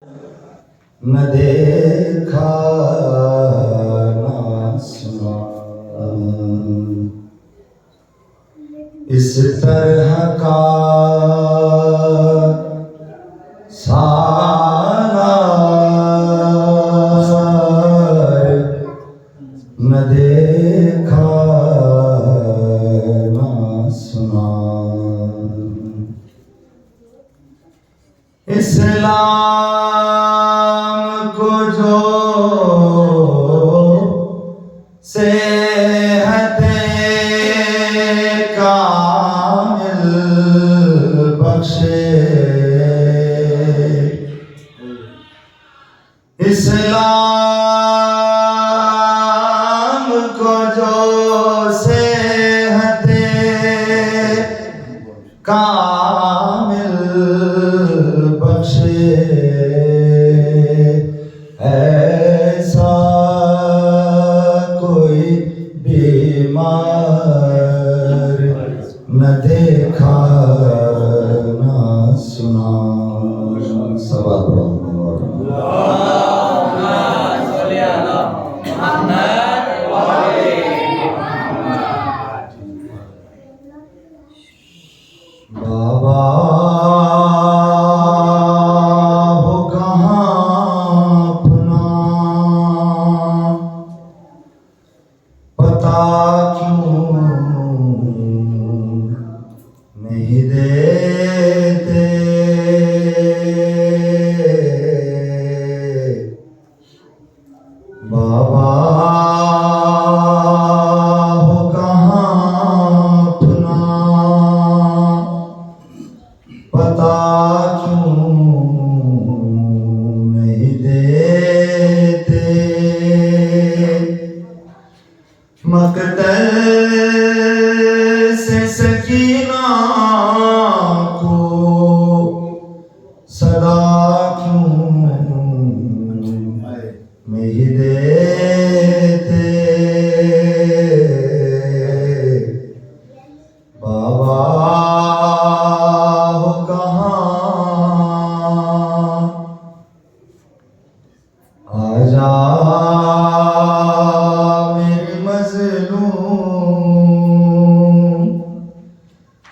نہ دیکھا نہ سنا، اس طرح کا سالار نہ دیکھا نہ سنا۔ اسلام کو جو صحت کامل بخشے، اسلام کو جو صحت کامل بخشے، ایسا کوئی بیمار نہ دیکھا نہ سنا۔ صلوات بابا ہو کہاں اپنا، پتا کیوں نہیں دیتے؟ بابا ہو کہاں اپنا، پتا کیوں نہیں دیتے؟ مقتل سے سکینہ کو صدا کیوں نہیں دیتے؟ بابا ہو کہاں، آجا میری مظلوم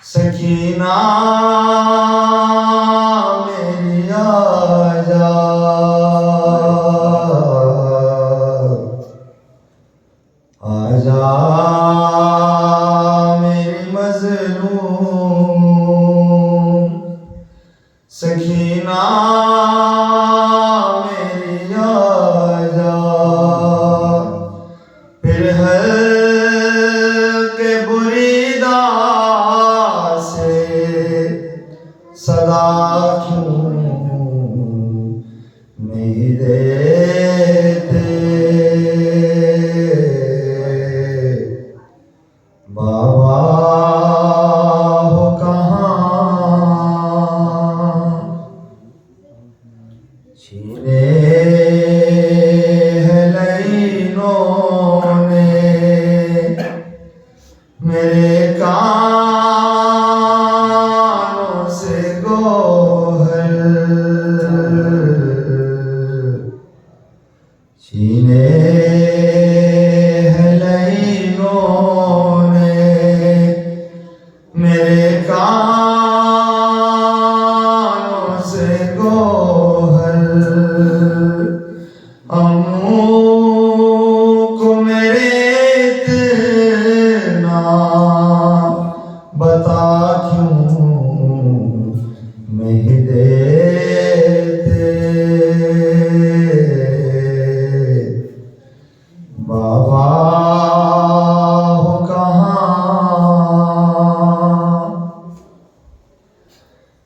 سکینہ میری، آجا آجا میری مظلوم سکینہ میری، آجا پھر حلق بریدہ سے صدا کیوں نہیں دیتے؟ بابا ہو کہاں، چھینے ہیں لعینوں نے میرے کانوں سے گوہر، چھینے ہیں لعینوں نے میرے کانوں سے گوہر، اموں کو میرے اتنا بتا کیوں نہیں دیتے؟ بابا ہو کہاں،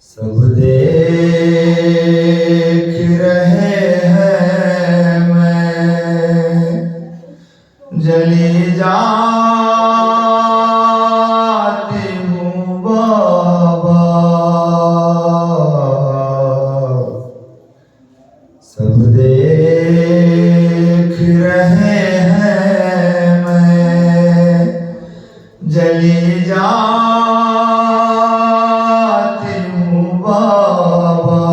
سب دیکھ رہے ہیں میں جلی جاتی ہوں بابا، سب دیکھ رہے ہیں میں جلی جاتی ہوں بابا،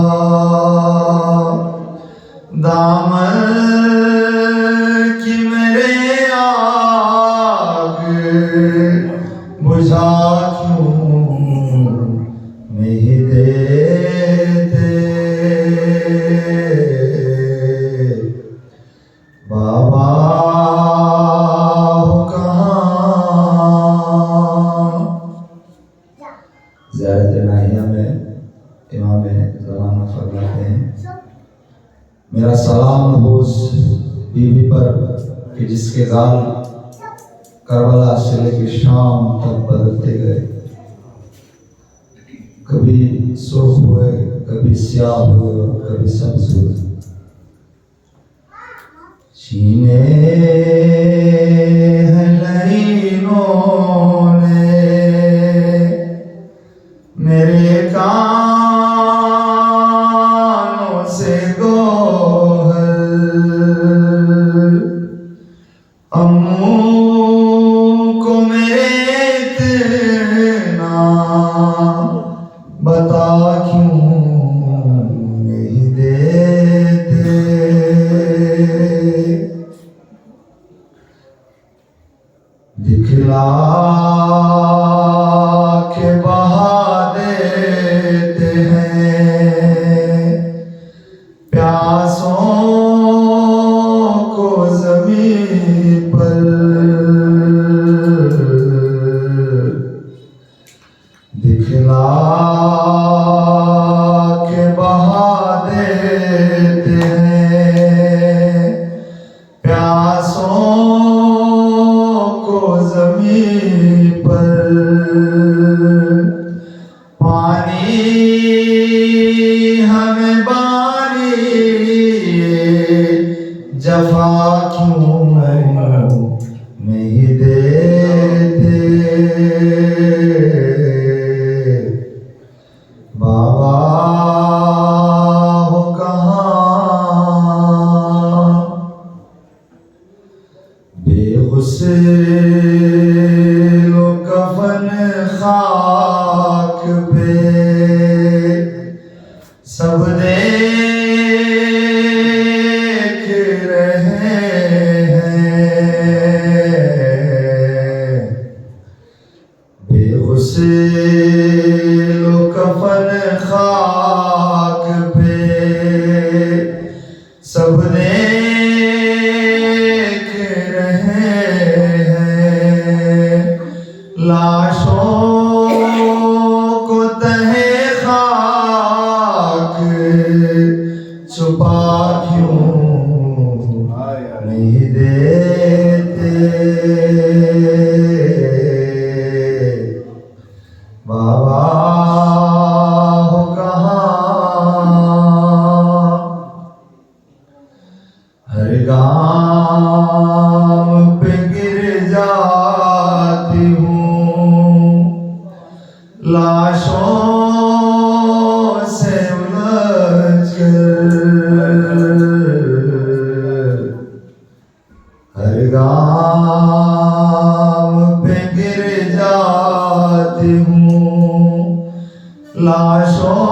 میرا سلام ہو اس بیوی پر کہ جس کے گال کربلا سے لے کے شام تک بدلتے گئے، کبھی سرخ ہوئے، کبھی سیاہ ہوئے اور کبھی سبز ہوئے۔ چھینے ہیں لعینوں نے میرے کانوں سے گوہر، اموں کو میرے اتنا بتا کیوں نہیں دیتے، دکھلا کے بہا دیتے ہیں پیاسوں کو زمین پر، دکھلا کے بہا دیتے ہیں پیاسوں کو زمین پر، پانی ہمیں باری جفا کیوں نہیں دیتے، بابا ہو کہاں بے غسل و کفن خاک پہ سب دیکھ رہے ہیں، بے غسل و کفن خاک پہ سب دیکھ رہے ہیں، لاشوں کو تہے خاک چھپا کیوں نہیں دیتے، بابا ہو کہاں ہر گام پہ گر جاتی ہوں، لاشوں سے الجھ کر، ہر گام پہ گر جاتی ہوں، لاشوں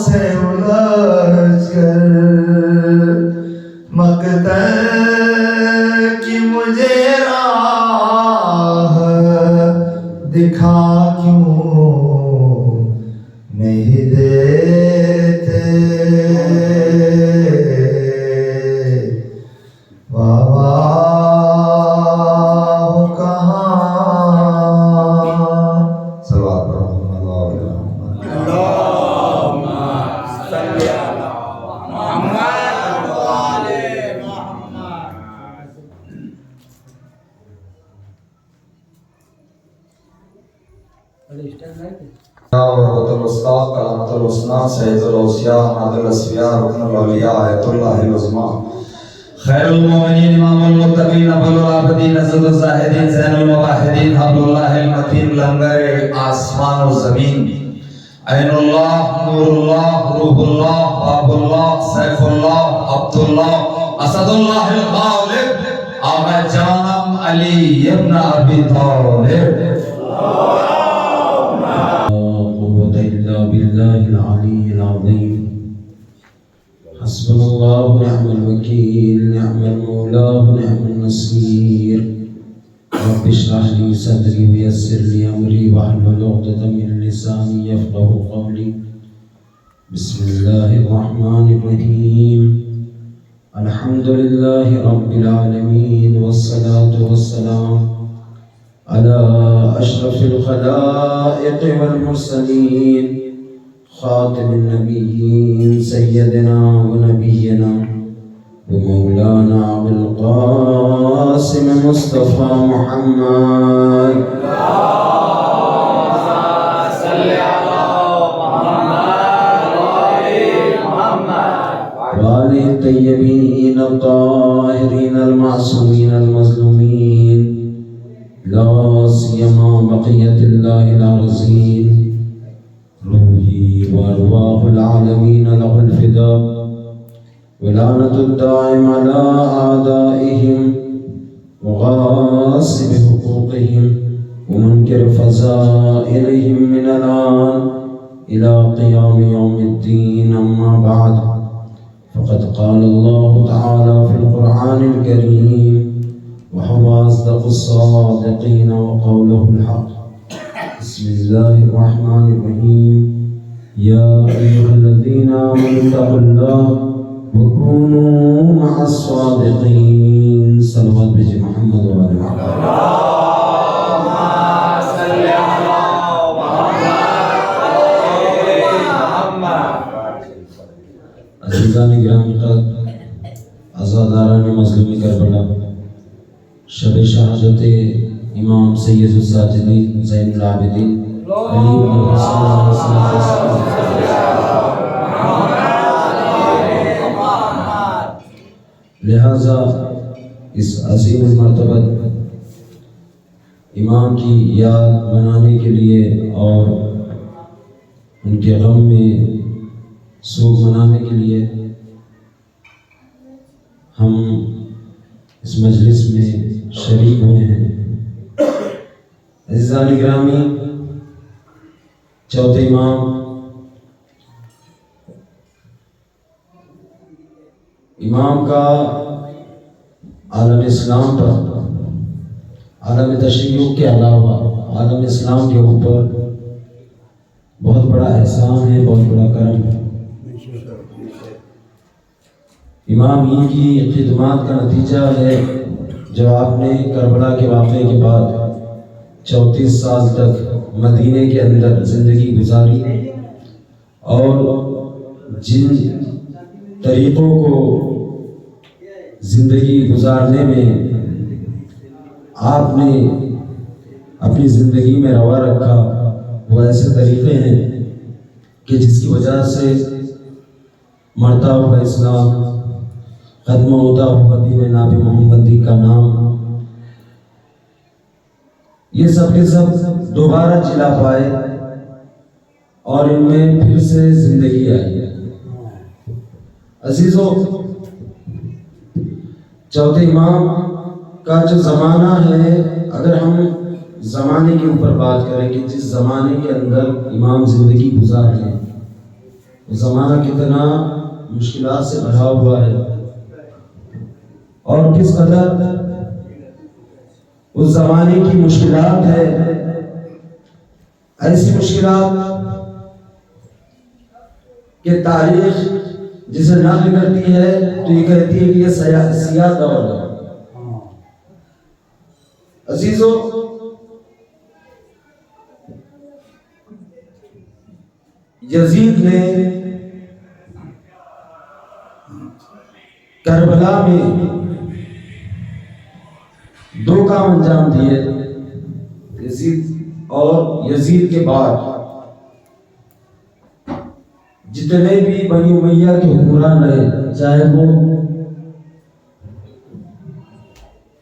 سے الجھ کر، مقتل کی مجھے راہ دکھا کیوں نہیں دیتے، بابا ہو کہاں، صلوات پر محمد اللہم صلی علی محمد و آل محمد۔ ورحمۃ الوسطیٰ کلامۃ الحسنیٰ سید الاوصیاء ناد الاسفیاء رکن الاولیاء آیت اللہ العظمیٰ خیر المومنین امام المتقین ابو العابدین عزت الزاہدین زین الموحدین حبل اللہ المتین لنگر آسمان و زمین عین اللہ نور اللہ روح اللہ باب اللہ سیف اللہ عبد اللہ اسد اللہ الغالب آقا جانم علی ابن ابی طالب، قوة إلا بالله العلي العظيم، حسبنا الله ونعم الوكيل، نعم المولى ونعم النصير، رب اشرح لي صدري ويسر لي أمري واحلل عقدة من لساني يفقهوا قولي، بسم الله الرحمن الرحيم، الحمد لله رب العالمين، والصلاة والسلام على أشرف الخلائق والمرسلين، خاتم النبيين سيدنا ونبينا ومولانا أبي القاسم مصطفى محمد وآل الطيبين الطاهرين المعصومين المظلومين لا سيما بقية الله العظيم روحي وأرواح العالمين له الفداء ولعنة الدائم على أعدائهم وغاصب حقوقهم ومنكر فضائلهم من الآن إلى قيام يوم الدين. أما بعد، فقد قال الله تعالى في القرآن الكريم وهو أصدق الصادقين وقوله الحق. بسم الله الرحمن الرحيم. يا أيها الذين آمنوا اتقوا الله وكونوا مع الصادقين. صلوات بجي محمد وآل محمد. عزیزان گرامی قدر، عزاداران مظلوم کربلا، شب شہادت امام سید الساجدین زین العابدین علی بن الحسن علیہ السلام، لہذا اس عظیم المرتبت امام کی یاد منانے کے لیے اور ان کے غم میں سوگ منانے کے لیے ہم اس مجلس میں شریک ہوئے ہیں. عزیزان گرامی، چوتھے امام کا عالم اسلام پر، عالم تشیع کے علاوہ عالم اسلام کے اوپر بہت بڑا احسان ہے، بہت بڑا کرم ہے. امام ہی کی خدمات کا نتیجہ ہے جو آپ نے کربلا کے واقعے کے بعد 34 سال تک مدینے کے اندر زندگی گزاری اور جن طریقوں کو زندگی گزارنے میں آپ نے اپنی زندگی میں روا رکھا، وہ ایسے طریقے ہیں کہ جس کی وجہ سے مرتا ہوا اسلام، ختم ہوتا ہوا دین نبی محمدی کا نام، یہ سب کے سب دوبارہ جلا پائے اور ان میں پھر سے زندگی آئی. عزیزو، چوتھے امام کا جو زمانہ ہے، اگر ہم زمانے کے اوپر بات کریں کہ جس زمانے کے اندر امام زندگی گزار رہے ہیں، وہ زمانہ کتنا مشکلات سے بھرا ہوا ہے اور کس قدر اس زمانے کی مشکلات ہے. ایسی مشکلات کہ تاریخ جسے نقل کرتی ہے تو یہ کہتی ہے کہ یہ سیاہ دور ہے. عزیزو، یزید نے کربلا میں 2 کام انجام دیے. یزید کے بعد جتنے بھی بنی امیہ کے حکمران رہے، چاہے وہ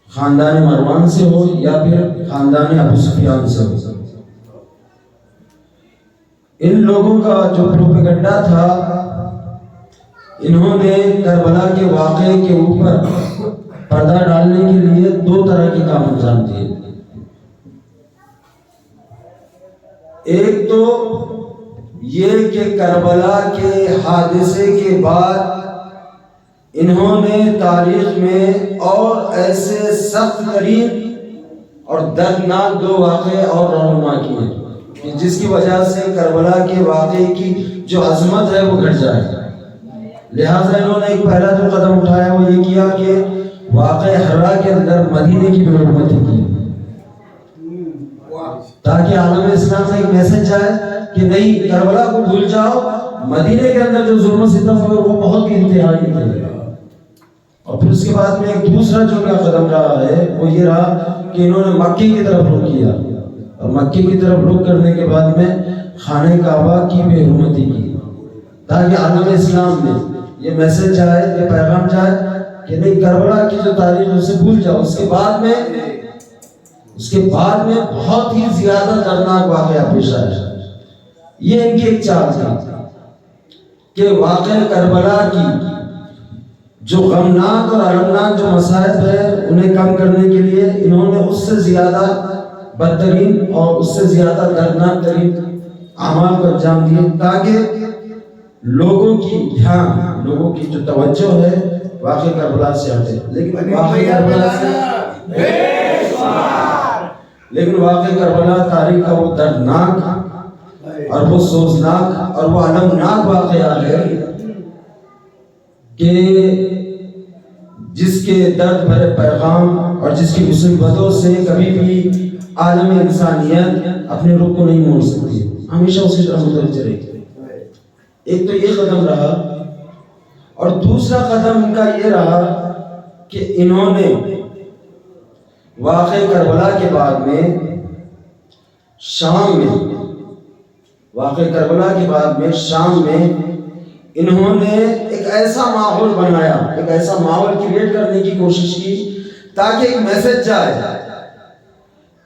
خاندان مروان سے ہو یا پھر خاندان ابو سفیان سے ہو، ان لوگوں کا جو پروپیگنڈا تھا، انہوں نے کربلا کے واقعے کے اوپر پردہ ڈالنے کے لیے 2 طرح کے کام انجام دیے. ایک تو یہ کہ کربلا کے حادثے کے بعد انہوں نے تاریخ میں اور ایسے سخت ترین اور دردناک 2 واقعے اور رونما کیے جس کی وجہ سے کربلا کے واقعے کی جو عظمت ہے وہ گھٹ جائے. لہٰذا انہوں نے ایک پہلا جو قدم اٹھایا وہ یہ کیا کہ واقعہ حرا کے اندر مدینے کی بے حرمتی کی، تاکہ عالم اسلام میں ایک میسج جائے کہ نہیں کربلا کو بھول جاؤ، مدینے کے اندر جو ظلم و ستم ہوئے وہ بہت ہی انتہائی تھے۔ اور پھر اس کے بعد میں ایک دوسرا جو کا قدم رہا ہے وہ یہ رہا کہ انہوں نے مکے کی طرف رخ کیا، اور مکے کی طرف رخ کرنے کے بعد میں خانہ کعبہ کی بے حرمتی کی، تاکہ عالم اسلام میں یہ میسج جائے، یہ پیغام جائے کہ نہیں کربلا کی جو تاریخ ہے اسے بھول جاؤ۔ اس کے بعد میں بہت ہی زیادہ دردناک واقعہ پیش آیا۔ یہ ان کی ایک چال تھی کہ واقعہ کربلا کی جو غمناک اور المناک جو مصائب ہے انہیں کم کرنے کے لیے انہوں نے اس سے زیادہ بدترین اور اس سے زیادہ دردناک ترین اعمال کو انجام دیے، تاکہ لوگوں کی دھیان، لوگوں کی جو توجہ ہے واقعہ کربلا سے ہٹے۔ لیکن واقعہ کربلا تاریخ کا وہ دردناک اور وہ سوزناک اور وہ المناک واقعہ ہے کہ جس کے درد بھرے پیغام اور جس کی مصیبتوں سے کبھی بھی عالم انسانیت اپنے رخ کو نہیں موڑ سکتی، ہمیشہ اسی طرح متوجہ رہی۔ ایک تو یہ قدم رہا، اور دوسرا قدم ان کا یہ رہا کہ انہوں نے واقعہ کربلا کے بعد میں شام میں، واقعہ کربلا کے بعد میں شام میں انہوں نے ایک ایسا ماحول بنایا، ایک ایسا ماحول کریٹ کرنے کی کوشش کی تاکہ ایک میسج جائے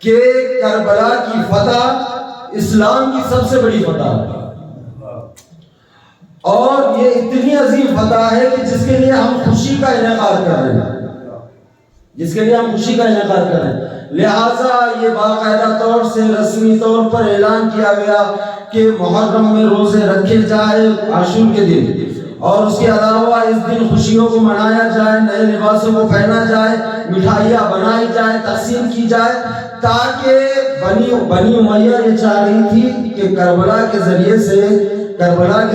کہ کربلا کی فتح اسلام کی سب سے بڑی فتح ہے، اور یہ اتنی عظیم فتح ہے کہ جس کے لیے ہم خوشی کا انعقاد کر رہے ہیں، جس کے لیے ہم خوشی کا انعقاد کر رہے ہیں۔ لہٰذا یہ باقاعدہ طور سے رسمی طور پر اعلان کیا گیا کہ محرم میں روزے رکھے جائے عاشور کے دن، اور اس کے علاوہ اس دن خوشیوں کو منایا جائے، نئے لباسوں کو پہنا جائے، مٹھائیاں بنائی جائیں، تقسیم کی جائے، تاکہ بنی امیہ یہ چاہ رہی تھی کہ کربلا کے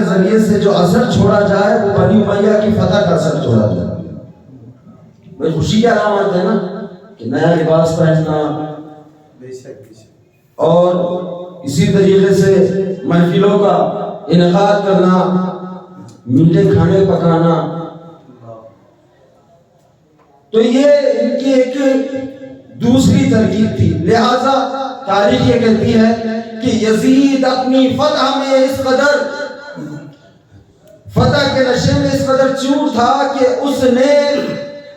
ذریعے سے جو اثر چھوڑا جائے وہ بنی امیہ کی فتح کا اثر چھوڑا جائے۔ بھئی خوشی کی علامت ہے نا کہ نیا لباس پہننا، اور اسی طریقے سے محفلوں کا انعقاد کرنا، میٹھے کھانے پکانا۔ تو یہ ان کی ایک دوسری ترکیب تھی۔ لہذا تاریخ یہ کہتی ہے کہ یزید اپنی فتح میں اس قدر، فتح کے نشے میں اس قدر چور تھا کہ اس نے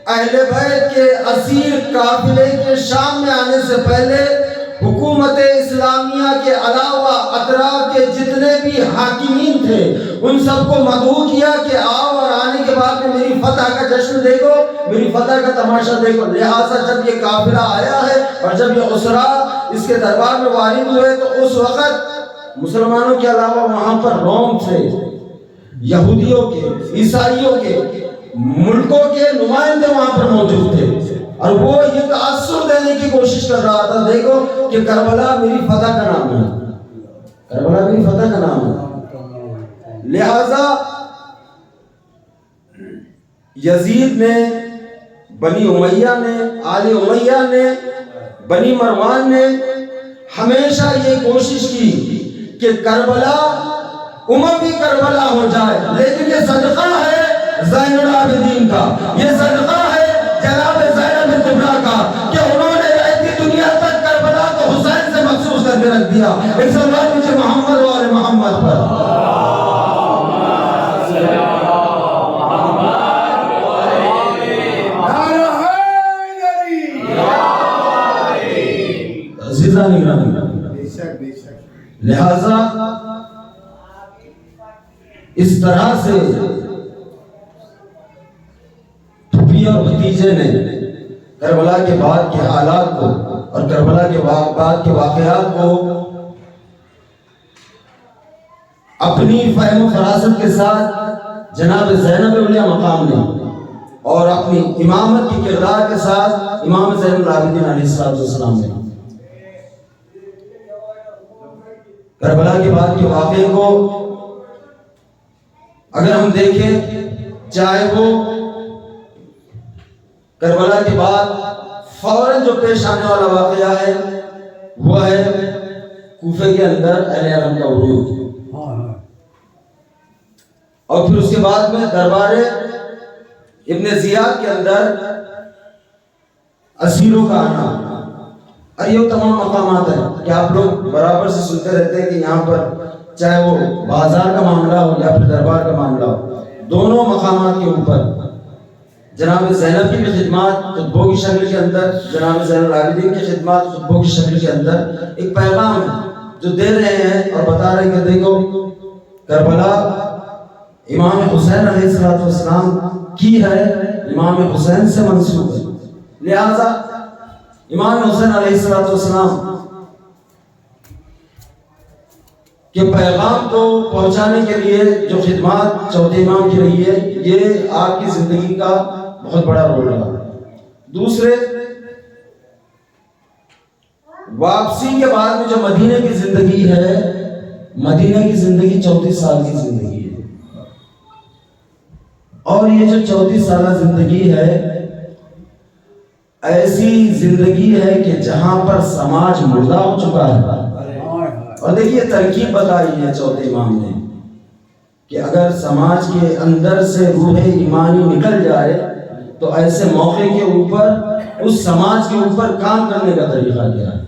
اہل بیت کے اسیر قافلے کے شام میں آنے سے پہلے حکومت اسلامیہ کے علاوہ اطراف کے جتنے بھی حاکمین تھے ان سب کو مدعو کیا کہ آؤ، اور آنے کے بعد میں میری فتح کا جشن دیکھو، میری فتح کا تماشا دیکھو۔ لہٰذا جب یہ قافلہ آیا ہے اور جب یہ اسرا اس کے دربار میں وارد ہوئے تو اس وقت مسلمانوں کے علاوہ وہاں پر روم تھے، یہودیوں کے، عیسائیوں کے، ملکوں کے نمائندے وہاں پر موجود تھے، اور وہ یہ تاثر دینے کی کوشش کر رہا تھا، دیکھو کہ کربلا میری فتح کا نام ہے، کربلا میری فتح کا نام ہے۔ لہذا یزید نے، بنی امیہ نے، آل امیہ نے، بنی مروان نے ہمیشہ یہ کوشش کی کہ کربلا اموی کربلا ہو جائے، لیکن یہ صدقہ ہے زین العابدین کا، یہ صدقہ ہے جناب زینب کبریٰ کا کہ انہوں نے رہتی دنیا تک کربلا کو حسین سے مخصوص کر کے رکھ دیا۔ ایک صلوات مجھے محمد و آل محمد پر۔ عزیزان گرامی، لہذا اس طرح سے پھوپھی اور بھتیجے نے کربلا کے بعد کے حالات کو اور کربلا کے بعد کے واقعات کو اپنی فہم و فراست کے ساتھ جناب زینب اولیاء مقام نے اور اپنی امامت کی کردار کے ساتھ امام زین العابدین علیہ السلام نے کربلا کے بعد کے واقعے کو اگر ہم دیکھیں، چاہے وہ کربلا کے بعد فوراً جو پیش آنے والا واقعہ ہے وہ ہے کوفے کے اندر اہل حرم کا عروج، اور پھر اس کے بعد میں دربار ابن زیاد کے اندر اسیروں کا آنا، اور یہ تمام مقامات ہیں کہ آپ لوگ برابر سے سنتے رہتے ہیں کہ یہاں پر چاہے وہ بازار کا معاملہ ہو یا پھر دربار کا معاملہ ہو، دونوں مقامات کے اوپر جناب زینب کی خدمات خطبوں کی شکل کے اندر، جناب زین العابدین کی خدمات خطبوں کی شکل کے اندر ایک پیغام ہے جو دے رہے ہیں اور بتا رہے ہیں کہ دیکھو کربلا امام حسین علیہ السلام کی ہے، امام حسین سے منسوب ہے، لہذا امام حسین علیہ السلام کہ پیغام کو پہنچانے کے لیے جو خدمات چوتھے امام کی رہی ہے، یہ آپ کی زندگی کا بہت بڑا رول رہا۔ دوسرے، واپسی کے بعد میں جو مدینے کی زندگی ہے، مدینے کی زندگی 34 سال کی زندگی ہے، اور یہ جو 34 سالہ زندگی ہے ایسی زندگی ہے کہ جہاں پر سماج مردہ ہو چکا ہے، اور دیکھیے ترکیب بتائی ہے چوتھے امام نے کہ اگر سماج کے اندر سے روح ایمانی نکل جائے تو ایسے موقع کے اوپر اس سماج کے اوپر کام کرنے کا طریقہ کیا ہے۔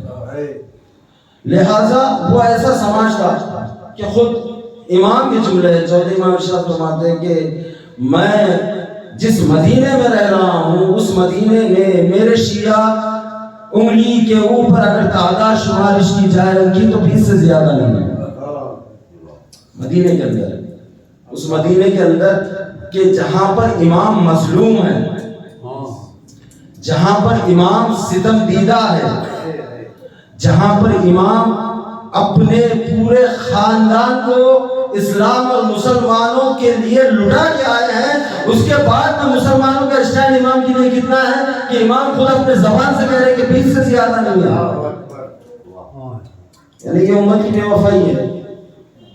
لہذا وہ ایسا سماج تھا کہ خود امام کے جملے چوتھے امام ارشاد فرماتے ہیں کہ میں جس مدینے میں رہ رہا ہوں اس مدینے میں میرے شیعہ انگلی کے اوپر اگر تعداد شمارش کی جائے ان کی تو 20 سے زیادہ نہیں ہے مدینے کے اندر، اس مدینے کے اندر کہ جہاں پر امام مظلوم ہے، جہاں پر امام ستم دیدہ ہے، جہاں پر امام اپنے پورے خاندان کو اسلام اور مسلمانوں کے لیے لٹا کے آئے ہیں، اس کے بعد میں مسلمانوں کا اسٹینڈ امام کے لیے کتنا ہے کہ امام خود اپنے زبان سے کہہ رہے کہ 20 سے زیادہ نہیں ہے، یعنی کہ امت کی بے وفائی ہے۔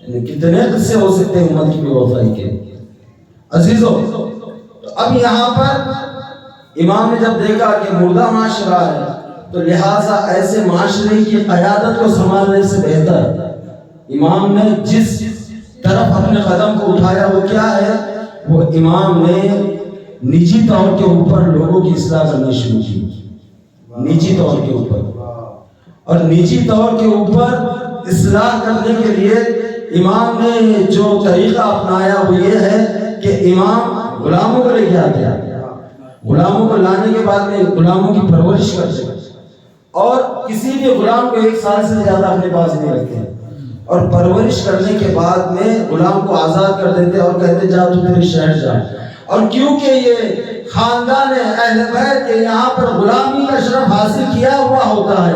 یعنی کتنے قصے ہو سکتے ہیں امت کی بے وفائی کے عزیزو۔ اب یہاں پر امام نے جب دیکھا کہ مردہ معاشرہ ہے تو لہٰذا ایسے معاشرے کی قیادت کو سنبھالنے سے بہتر امام نے جس طرف اپنے قدم کو اٹھایا وہ کیا ہے، وہ امام نے نجی طور کے اوپر لوگوں کی اصلاح کرنی شروع کی، نجی طور کے اوپر، اور نجی طور کے اوپر اصلاح کرنے کے لیے امام نے جو طریقہ اپنایا وہ یہ ہے کہ امام غلاموں کو لے کے آتے ہیں، غلاموں کو لانے کے بعد میں غلاموں کی پرورش کرتے ہیں، اور کسی بھی غلام کو 1 سال سے زیادہ اپنے پاس نہیں رکھتے ہیں، اور پرورش کرنے کے بعد میں غلام کو آزاد کر دیتے اور کہتے جا تو تیرے شہر جا، اور کیونکہ یہ خاندان اہل بیت کے یہاں پر غلامی کا شرف حاصل کیا ہوا ہوتا ہے،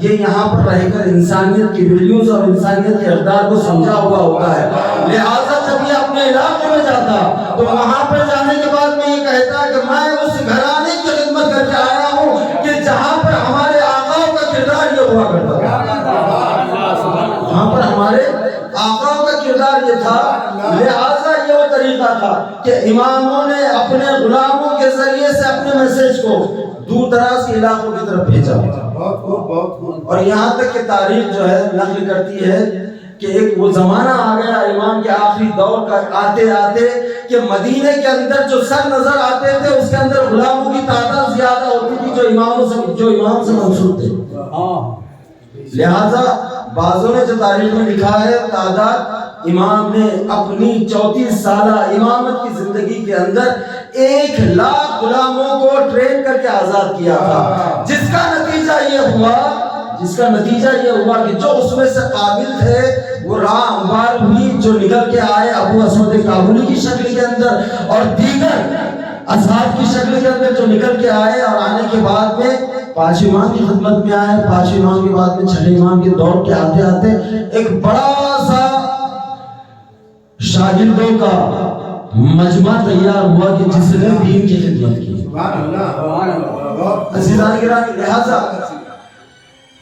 یہ یہاں پر رہ کر انسانیت کی ویلیوز اور انسانیت کے اقدار کو سمجھا ہوا ہوتا ہے، لہٰذا جب یہ اپنے علاقے میں جاتا تو وہاں پر جانے کے بعد میں یہ کہتا ہے کہ میں اس گھرانے کی خدمت کر کے آیا ہوں کہ جہاں پر ہمارے آقا کا کردار یہ ہوا کرتا تھا، وہاں پر ہمارے آقا کا کردار یہ تھا، لہٰذا یہ وہ طریقہ تھا کہ اماموں نے اپنے غلاموں کے ذریعے سے اپنے میسج کو دور دراز کے علاقوں کی طرف بھیجا، اور یہاں تک کہ تاریخ جو ہے نقل کرتی ہے کہ ایک وہ زمانہ آ گیا امام کے آخری دور کا آتے آتے کہ مدینے کے اندر جو سر نظر آتے تھے اس کے اندر غلاموں کی تعداد زیادہ ہوتی تھی جو امام سے منسوب تھے، لہذا بعضوں نے جو تاریخ میں لکھا ہے تعداد امام نے اپنی 34 سالہ امامت کی زندگی کے اندر 1,00,000 غلاموں کو ٹرین کر کے آزاد کیا تھا، جس کا نتیجہ یہ ہوا کہ جو اس میں سے قابل تھے وہ راہ ہموار ہوئی، جو نکل کے آئے ابو اسود کابلی کی شکل کے اندر اور دیگر اصحاب کی شکل کے اندر جو نکل کے آئے، اور آنے کے بعد میں 5 امام کی خدمت میں آئے، 5 امام کے بعد میں 6 امام کے دور کے آتے آتے ایک بڑا سا شاگردوں کا مجمع تیار ہوا کہ جس نے دین کی خدمت کی۔ عزیزان گرامی، لہذا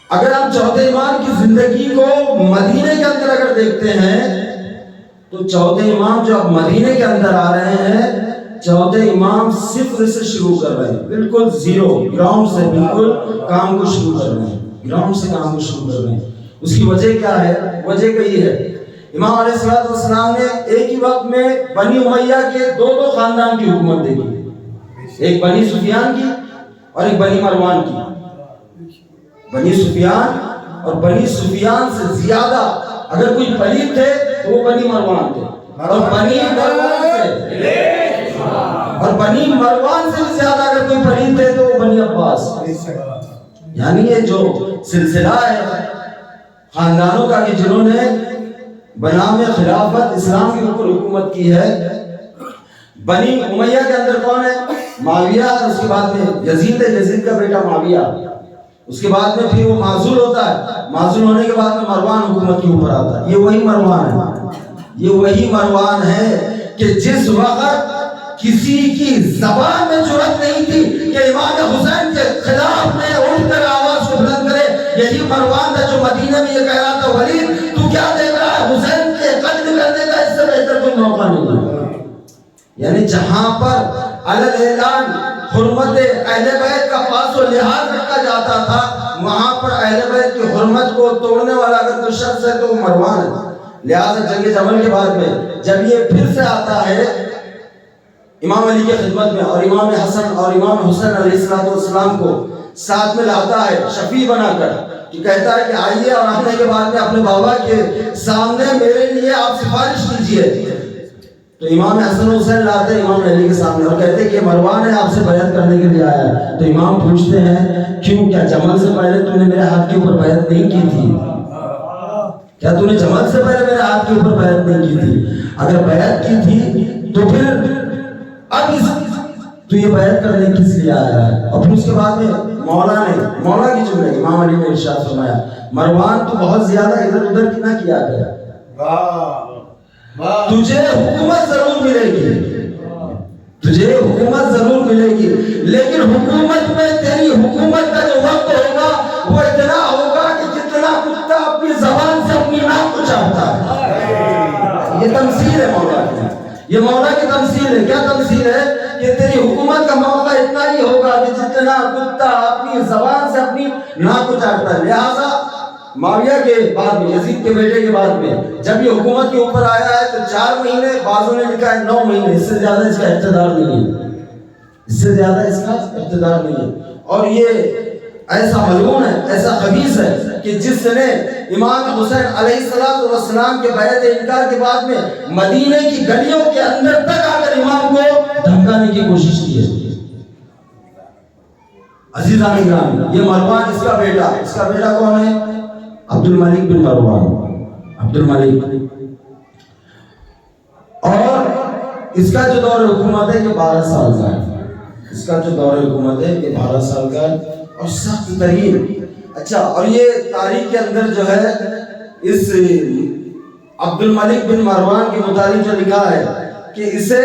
اگر ہم چوتھے امام کی زندگی کو مدینے کے اندر اگر دیکھتے ہیں تو چوتھے امام جو اب مدینے کے اندر آ رہے ہیں، چوتھے امام صفر سے شروع کر رہے ہیں، بالکل زیرو گراؤنڈ سے بالکل کام کو شروع کر رہے ہیں، گراؤنڈ سے کام کو شروع کر رہے ہیں۔ اس کی وجہ کیا ہے؟ وجہ کہی ہے امام علیہ السلام نے ایک ہی وقت میں بنی امیہ کے دو خاندان کی حکومت دیکھی، ایک بنی سفیان کی اور ایک بنی مروان کی۔ بنی سفیان اور بنی سفیان سے زیادہ اگر کوئی پلید تھے تو وہ بنی مروان تھے، اور بنی مروان سے بھی زیادہ اگر کوئی پلید تھے تو وہ بنی عباس۔ یعنی یہ جو سلسلہ ہے خاندانوں کا کہ جنہوں نے بنام خلافت اسلام کے اوپر حکومت کی ہے، بنی امیہ کے اندر کون ہے؟ معاویہ، اس کے بعد میں یزید ہے، یزید کا بیٹا معاویہ، اس کے بعد میں پھر وہ معزول ہوتا ہے، معزول ہونے کے بعد میں مروان حکومت کے اوپر آتا ہے۔ یہ وہی مروان ہے، یہ وہی مروان ہے کہ جس وقت کسی کی زبان میں جرأت نہیں تھی کہ امام حسین کے خلاف میں اٹھ کر آواز کو بلند کرے، یہی مروان تھا جو مدینہ میں یہ کہہ رہا تھا ولید تو کیا دیکھ رہا ہے، حسین کے قتل کرنے کا اس سے بہتر کوئی موقع نہیں ہے۔ یعنی جہاں پر علی اعلان حرمت اہل بیت کا پاس و لحاظ رکھا جاتا تھا، وہاں پر اہل بیت کی حرمت کو توڑنے والا اگر کوئی شخص ہے تو وہ مروان ہے۔ لہٰذا جنگ جمل کے بعد میں جب یہ پھر سے آتا ہے امام علی کی خدمت میں، اور امام حسن اور امام حسین علیہ السلام کو ساتھ میں لاتا ہے شفیع بنا کر، کہ کہتا ہے کہ آئیے اور آنے کے بعد میں اپنے بابا کے سامنے میرے لیے آپ سفارش کیجئے۔ تو امام حسن حسین لاتے ہیں امام علی کے سامنے اور کہتے ہیں کہ مروان ہے آپ سے بیعت کرنے کے لیے آیا ہے۔ تو امام پوچھتے ہیں کیوں، کیا جمل سے پہلے تو نے میرے ہاتھ کے اوپر بیعت نہیں کی تھی؟ کیا تو نے جمل سے پہلے میرے ہاتھ کے اوپر بیعت نہیں کی تھی؟ اگر بیعت کی تھی تو پھر اب تو یہ بیعت کرنے کس لیے آیا ہے؟ اور پھر اس کے بعد میں مولا کی جملے امام علی نے ارشاد فرمایا مروان تو بہت زیادہ ادھر ادھر کی نہ کیا کر، تجھے حکومت ضرور ملے گی، تجھے حکومت ضرور ملے گی، لیکن حکومت میں تیری حکومت کا جو وقت ہوگا وہ اتنا ہوگا کہ جتنا کتا اپنی زبان سے اپنی ناک کو چاہتا ہے۔ یہ تمثیل ہے مولا کی، یہ مولا کی تمثیل ہے۔ کیا تمثیل ہے؟ کہ تیری حکومت کا موقع اتنا ہی ہوگا کہ جتنا کتا اپنی زبان سے اپنی ناک کو چاہتا ہے۔ لہٰذا معاویہ کے بعد میں، یزید کے بیٹے کے بعد میں جب یہ حکومت کے اوپر آیا ہے تو 4 مہینے، بعضوں نے لکھا ہے 9 مہینے، اس سے زیادہ اس کا اقتدار نہیں ہے، اس سے زیادہ اس کا اقتدار نہیں ہے۔ اور یہ ایسا ملعون ہے، ایسا خبیث ہے کہ جس نے امام حسین علیہ السلام کے بیعت انکار کے بعد میں مدینے کی گلیوں کے اندر تک آ کر امام کو دھمکانے کی کوشش کی ہے۔ عزیزان گرامی، یہ مروان اس کا بیٹا کون ہے؟ عبد الملک بن مروان، عبد الملک۔ اور اس کا جو دور حکومت ہے یہ 12 سال کا ہے، اس کا جو دور حکومت ہے یہ 12 سال کا ہے اور سخت ترین۔ اچھا، اور یہ تاریخ کے اندر جو ہے اس عبد الملک بن مروان کے متعلق جو لکھا ہے کہ اسے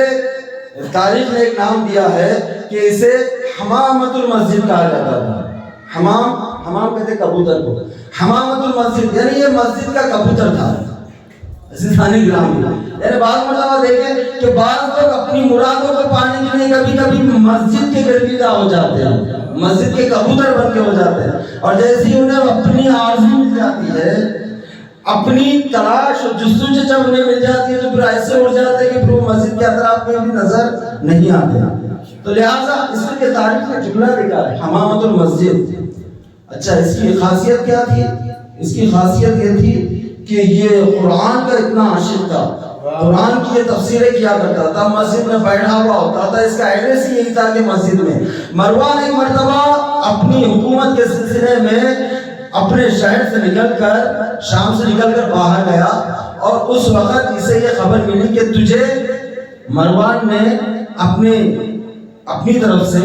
تاریخ نے ایک نام دیا ہے کہ اسے حمامت المسجد کہا جاتا تھا۔ حمام کہتے کبوتر کو، حمامت المسجد یعنی یہ مسجد کا کبوتر تھا۔ عزیزانی گرامی، یعنی بعض مرتبہ دیکھیں کہ بعض لوگ اپنی مرادوں کو پانے کے لیے کبھی کبھی مسجد کے گرویدہ ہو جاتے ہیں، مسجد کے کبوتر بن کے ہو جاتے ہیں، اور جیسے ہی انہیں اپنی آرزو مل جاتی ہے، اپنی تلاش اور جستجو جب انہیں مل جاتی ہے تو پھر ایسے ہو جاتے ہیں کہ پھر وہ مسجد کے اطراف میں بھی نظر نہیں آتے۔ تو لہٰذا اس کے تاریخ میں جملہ لکھا ہے حمامت المسجد۔ اچھا، اس کی خاصیت کیا تھی؟ اس کی خاصیت یہ تھی کہ یہ قرآن کا اتنا عاشق تھا، قرآن کی یہ تفسیریں کیا کرتا تھا، مسجد میں بیٹھا ہوا ہوتا تھا، اس کا ایڈریس ہی یہی تھا کہ مسجد میں۔ مروان ایک مرتبہ اپنی حکومت کے سلسلے میں اپنے شہر سے نکل کر، شام سے نکل کر باہر گیا، اور اس وقت اسے یہ خبر ملی کہ تجھے مروان نے اپنی طرف سے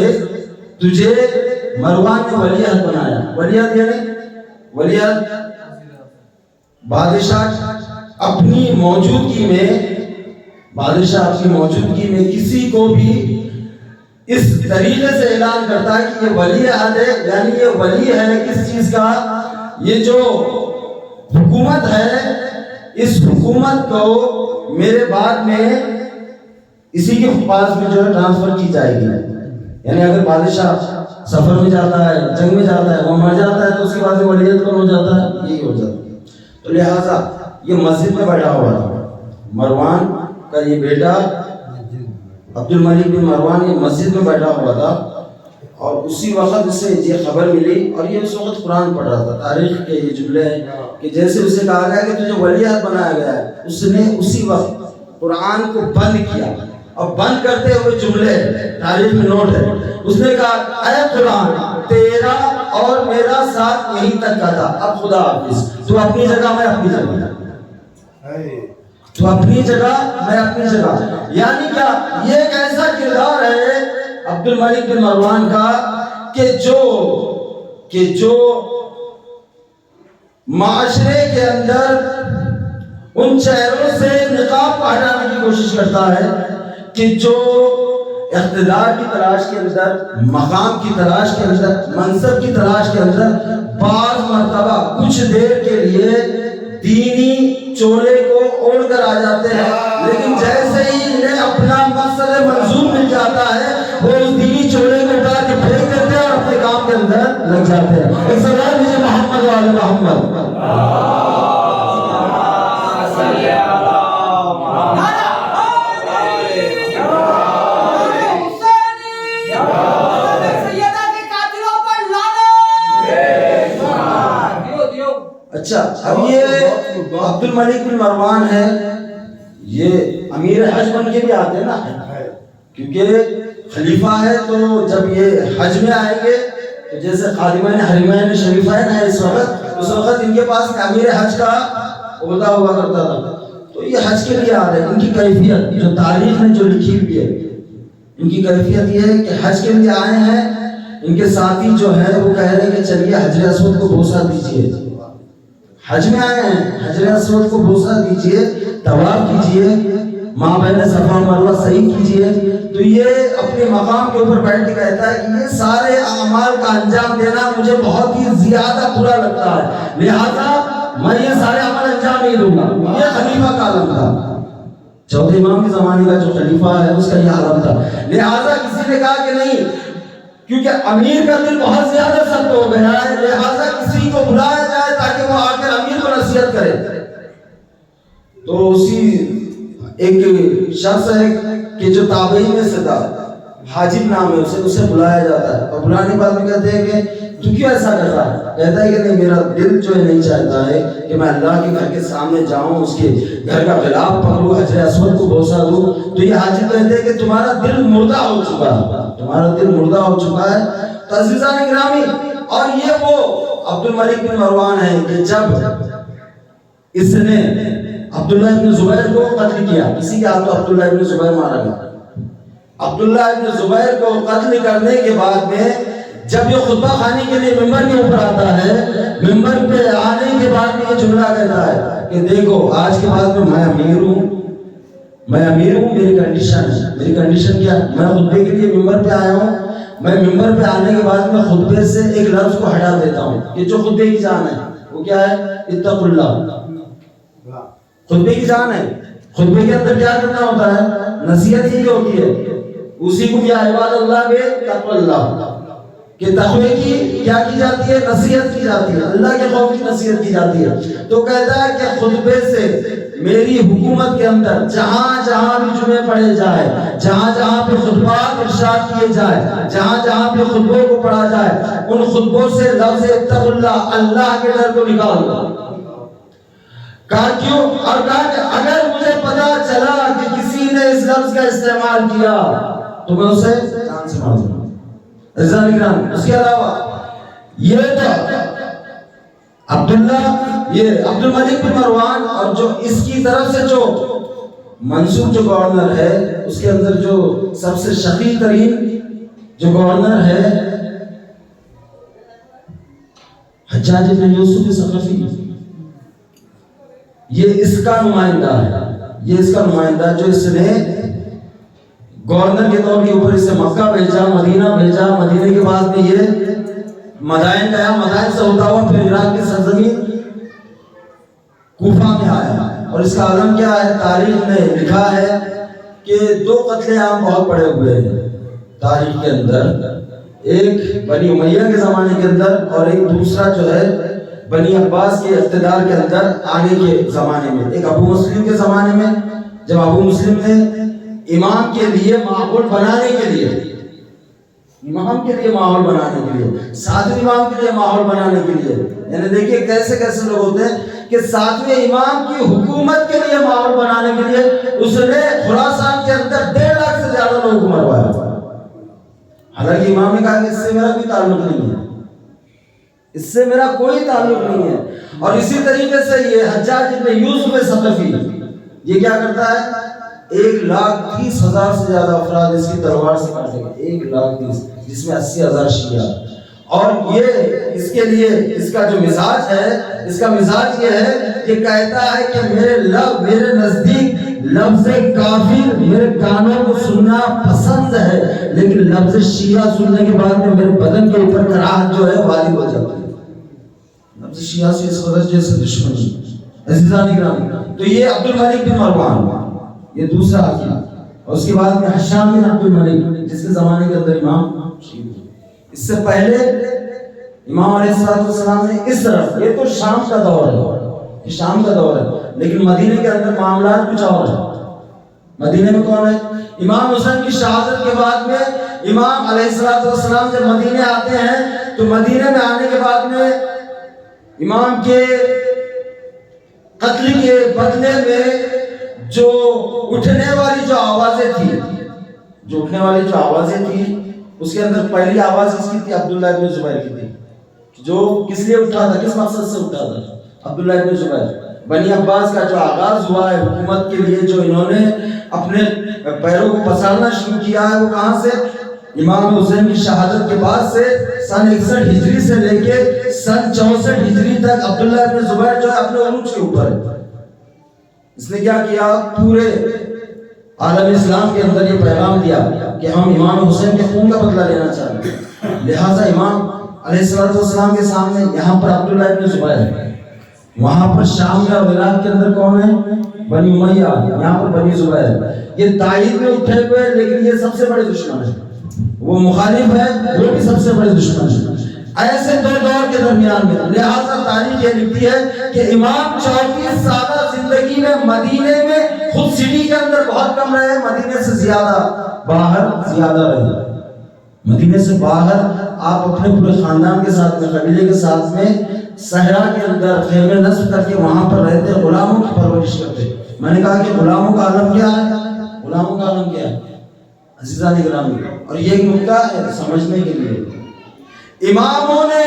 تجھے مروان نے ولیعہد بنایا۔ ولیعہد یعنی ولیعہد بادشاہ اپنی موجودگی میں کسی کو بھی اس طریقے سے اعلان کرتا ہے کہ یہ ولی عہد ہے، یعنی یہ ولی ہے کس چیز کا؟ یہ جو حکومت ہے، اس حکومت کو میرے بعد میں اسی کے پاس میں جو ہے ٹرانسفر کی جائے گی۔ یعنی اگر بادشاہ سفر میں جاتا ہے، جنگ میں جاتا ہے، وہ مر جاتا ہے تو اس کے بعد ولیعہد کون ہو جاتا ہے؟ یہی ہو جاتا ہے۔ تو لہٰذا یہ مسجد میں بیٹھا ہوا تھا، مروان کا یہ بیٹا عبد الملک بن مروان یہ مسجد میں بیٹھا ہوا تھا، اور اسی وقت اسے یہ خبر ملی، اور یہ اس وقت قرآن پڑھ رہا تھا۔ تاریخ کے یہ جملے ہیں کہ جیسے اسے کہا گیا کہ تجھے ولیعہد بنایا گیا ہے، اس نے اسی وقت قرآن کو بند کیا، اور بند کرتے ہوئے جملے تاریخ میں نوٹ ہے، اس نے کہا اے قرآن تیرا اور میرا ساتھ یہیں تک کا تھا، اب خدا حافظ، تو اپنی جگہ میں اپنی جگہ، تو اپنی جگہ میں اپنی جگہ۔ یعنی کیا یہ ایک ایسا کردار ہے عبد الملک بن مروان کا کہ جو معاشرے کے اندر ان چہروں سے نقاب کو ہٹانے کی کوشش کرتا ہے، کہ جو اقتدار کی تلاش کے اندر، مقام کی تلاش کے اندر، منصب کی تلاش کے اندر بعض مرتبہ کچھ دیر کے لیے دینی چولے کو اوڑھ کر آ جاتے ہیں، لیکن جیسے ہی انہیں اپنا مقصد منظور مل جاتا ہے وہ اس دینی چولے کو اٹھا کے پھینک دیتے ہیں اور اپنے کام کے اندر لگ جاتے ہیں۔ ایک سلام دیجیے محمد وعلی محمد۔ اچھا، اب یہ عبد الملک بن مروان ہے، یہ امیر حج بن کے بھی آتے ہیں نا، کیونکہ خلیفہ ہے، تو جب یہ حج میں آئیں گے تو جیسے خادمین حرمین شریفین ہے اس وقت ان کے پاس امیر حج کا عہدہ ہوا کرتا تھا، تو یہ حج کے لیے آ رہے ہیں۔ ان کی کیفیت جو تاریخ نے جو لکھی ہوئی ہے، ان کی کیفیت یہ ہے کہ حج کے لیے آئے ہیں، ان کے ساتھی جو ہے وہ کہہ رہے ہیں کہ چلیے حجر اسود کو بوسہ دیجیے، حج میں آئے ہیں، حجر اسود کو بوسہ دیجیے، طواف کیجیے، ماں بہن صفا مروہ صحیح کیجیے۔ تو یہ اپنے مقام کے اوپر بیٹھ کے کہتا ہے کہ یہ سارے اعمال کا انجام دینا مجھے بہت ہی زیادہ برا لگتا ہے، لہذا میں یہ سارے عمل انجام نہیں دوں گا۔ یہ خلیفہ کا عالم تھا، چوتھے امام کے زمانے کا جو خلیفہ ہے اس کا یہ عالم تھا، لہذا کسی نے کہا کہ نہیں، کیونکہ امیر کا دل بہت زیادہ سخت ہو گیا ہے، لہذا کسی کو بلایا جائے تاکہ وہ آ کر امیر کو نصیحت کرے۔ تو اسی ایک شخص ہے کہ جو تابعین میں سے تھا، حاجب نام ہے، اسے بلایا جاتا ہے، اور بلانے کے بعد میں کہتے ہیں کہ تو کیوں ایسا کر رہا ہے؟ کہتا ہے کہ نہیں، میرا دل جو ہے نہیں چاہتا ہے کہ میں اللہ کے گھر کے سامنے جاؤں، اس کے گھر کا غلاف پکڑوں، حجر اسود کو بوسہ دوں۔ تو یہ حاجب کہتے ہیں کہ تمہارا دل مردہ ہو چکا ہے، تمہارا دل مردہ ہو چکا ہے۔ تو عزیزان گرامی، اور یہ وہ عبد الملک بن مروان ہے کہ جب اس نے عبداللہ ابن زبیر کو قتل کیا، کسی کے ہاتھوں عبداللہ ابن زبیر مارا گیا، عبداللہ ابن زبیر کو قتل کرنے کے بعد میں جب یہ خطبہ خوانی کے لیے ممبر کے اوپر آتا ہے، ممبر پہ آنے کے بعد میں یہ جملہ کہتا ہے کہ دیکھو آج کے بعد میں امیر ہوں، میری کنڈیشن ہے، میری کنڈیشن کیا، میں خطبے کے لیے ممبر پہ آیا ہوں، میں ممبر پہ آنے کے بعد میں خطبے سے ایک لفظ کو ہٹا دیتا ہوں، یہ جو خطبے کی جان ہے وہ کیا ہے؟ اتقوا اللہ۔ خطبے کی جان ہے، خطبے کے اندر کیا کرنا ہوتا ہے؟ نصیحت ہی ہوتی ہے، اسی کو کیا عباد اللہ بے تقوی اللہ، کہ تقوی کی کیا کی جاتی ہے؟ نصیحت کی جاتی ہے، اللہ کے خوف کی نصیحت کی جاتی ہے۔ تو کہتا ہے کہ خطبے سے میری حکومت کے اندر جہاں جہاں بھی جمعے پڑھے جائے، جہاں جہاں پہ خطبات ارشاد کیے جائے، جہاں جہاں پہ خطبوں کو پڑھا جائے، ان خطبوں سے لفظ اتقوا اللہ، اللہ کے ڈر کو نکال دو۔ کہا کیوں؟ اور کہا کہ اگر مجھے پتا چلا کہ کسی نے اس لفظ کا استعمال کیا تو میں اسے جان سے مار دوں گا۔ اس کے علاوہ یہ تو عبد الملک بن مروان، اور جو اس کی طرف سے جو منصوب جو گورنر ہے، اس کے اندر جو سب سے شقی ترین جو گورنر ہے حجاج بن یوسف ثقفی، یہ اس کا نمائندہ ہے، یہ اس کا نمائندہ جو اس نے گورنر کے طور کے اوپر اسے مکہ بھیجا، مدینہ بھیجا، مدینے کے بعد میں یہ مدائن گیا، مدائن سے ہوتا ہوا پھر عراق کی سرزمین کوفہ میں آیا۔ اور اس کا عالم کیا ہے؟ تاریخ میں لکھا ہے کہ دو قتل عام بہت پڑے ہوئے ہیں تاریخ کے اندر، ایک بنی امیہ کے زمانے کے اندر اور ایک دوسرا جو ہے بنی عباس کے اقتدار کے اندر آنے کے زمانے میں، ایک ابو مسلم کے زمانے میں، جب ابو مسلم نے امام کے لیے ماحول بنانے کے لیے، امام کے لیے ماحول بنانے کے لیے، ساتویں امام کے لیے ماحول بنانے کے لیے، یعنی دیکھیے کیسے کیسے لوگ ہوتے ہیں کہ ساتویں امام کی حکومت کے لیے ماحول بنانے کے لیے اس نے خراسان کے اندر 1.5 لاکھ سے زیادہ لوگوں کو مروایا۔ حالانکہ امام نے کہا کہ اس سے میرا کوئی تعلق نہیں ہے، اس سے میرا کوئی تعلق نہیں ہے۔ اور اسی طریقے سے یہ حجاج ابن یوسف ثقفی یہ کیا کرتا ہے، 1,30,000 سے زیادہ افراد اس کی تلوار سے مارے گئے، 1,30,000، جس میں 80,000 شیعہ۔ اور یہ اس کے لیے اس کا جو مزاج ہے، اس کا مزاج یہ ہے کہ کہتا ہے کہ میرے نزدیک لفظ کافر میرے کانوں کو سننا پسند ہے، لیکن لفظ شیعہ سننے کے بعد میں میرے بدن کے اوپر کراہت جو ہے غالب ہو جاتی ہے۔ لفظ شیعہ سے اس وجہ جیسے دشمنی عزیزان اکرام۔ تو یہ عبد الملک بن مروان، یہ دوسرا حاکم، اور اس کے بعد میں حشام بن عبد الملک، جس کے زمانے کے اندر امام شہید ہوئے۔ اس سے پہلے امام علیہ السلام نے اس طرف، یہ تو شام کا دور ہے، شام کا دور ہے، لیکن مدینے کے اندر معاملات کچھ اور ہیں۔ مدینے میں کون ہے؟ امام حسین کی شہادت کے بعد میں امام علیہ السلام جب مدینے آتے ہیں تو مدینے میں آنے کے بعد میں امام کے قتل کے بدلے میں جو اٹھنے والی جو آوازیں تھی، اس کے اندر پہلی آواز اس کی تھی عبداللہ ابن زبیر کی تھی، جو کس لیے اٹھا تھا، کس مقصد سے اٹھا تھا؟ عبداللہ ابن زبیر۔ بنی عباس کا جو آغاز ہوا ہے حکومت کے لیے، جو انہوں نے اپنے پیروں کو پسارنا شروع کیا ہے، وہ کہاں سے؟ امام حسین کی شہادت کے بعد سے سن 61 ہجری سے لے کے سن 64 ہجری تک عبداللہ ابن زبیر جو ہے اپنے عروج کے اوپر ہے۔ اس نے کیا کیا؟ پورے عالم اسلام کے اندر یہ پیغام دیا کہ ہم امام حسین کے خون کا بدلہ لینا چاہتے ہیں، لہٰذا امام علیہ السلام کے سامنے یہاں پر عبداللہ ابن زبیر ہے، وہاں پر شام میں اور عراق کے اندر کون ہے؟ بنی امیہ، یہاں پر بنی زبیر ہے۔ یہ تائید میں اٹھے ہوئے، لیکن یہ سب سے بڑے دشمن ہیں، وہ مخالف ہے، وہ بھی سب سے بڑے دشمن ہیں۔ ایسے دو دور کے درمیان میں لہٰذا تاریخ یہ لکھتی ہے کہ امام 34 سالہ زندگی میں مدینے میں خود سٹی کے اندر بہت کم رہے، مدینے سے زیادہ باہر زیادہ رہے۔ مدینے سے باہر آپ اپنے پورے خاندان کے ساتھ میں، قبیلے کے ساتھ میں صحرا کے اندر خیمے نصب کر کے وہاں پر رہتے، غلاموں کی پرورش کرتے۔ میں نے کہا کہ غلاموں کا عالم کیا ہے؟ غلاموں کا عالم کیا ہے عزیزان گرامی؟ اور یہ ایک نکتہ ہے سمجھنے کے لیے، اماموں نے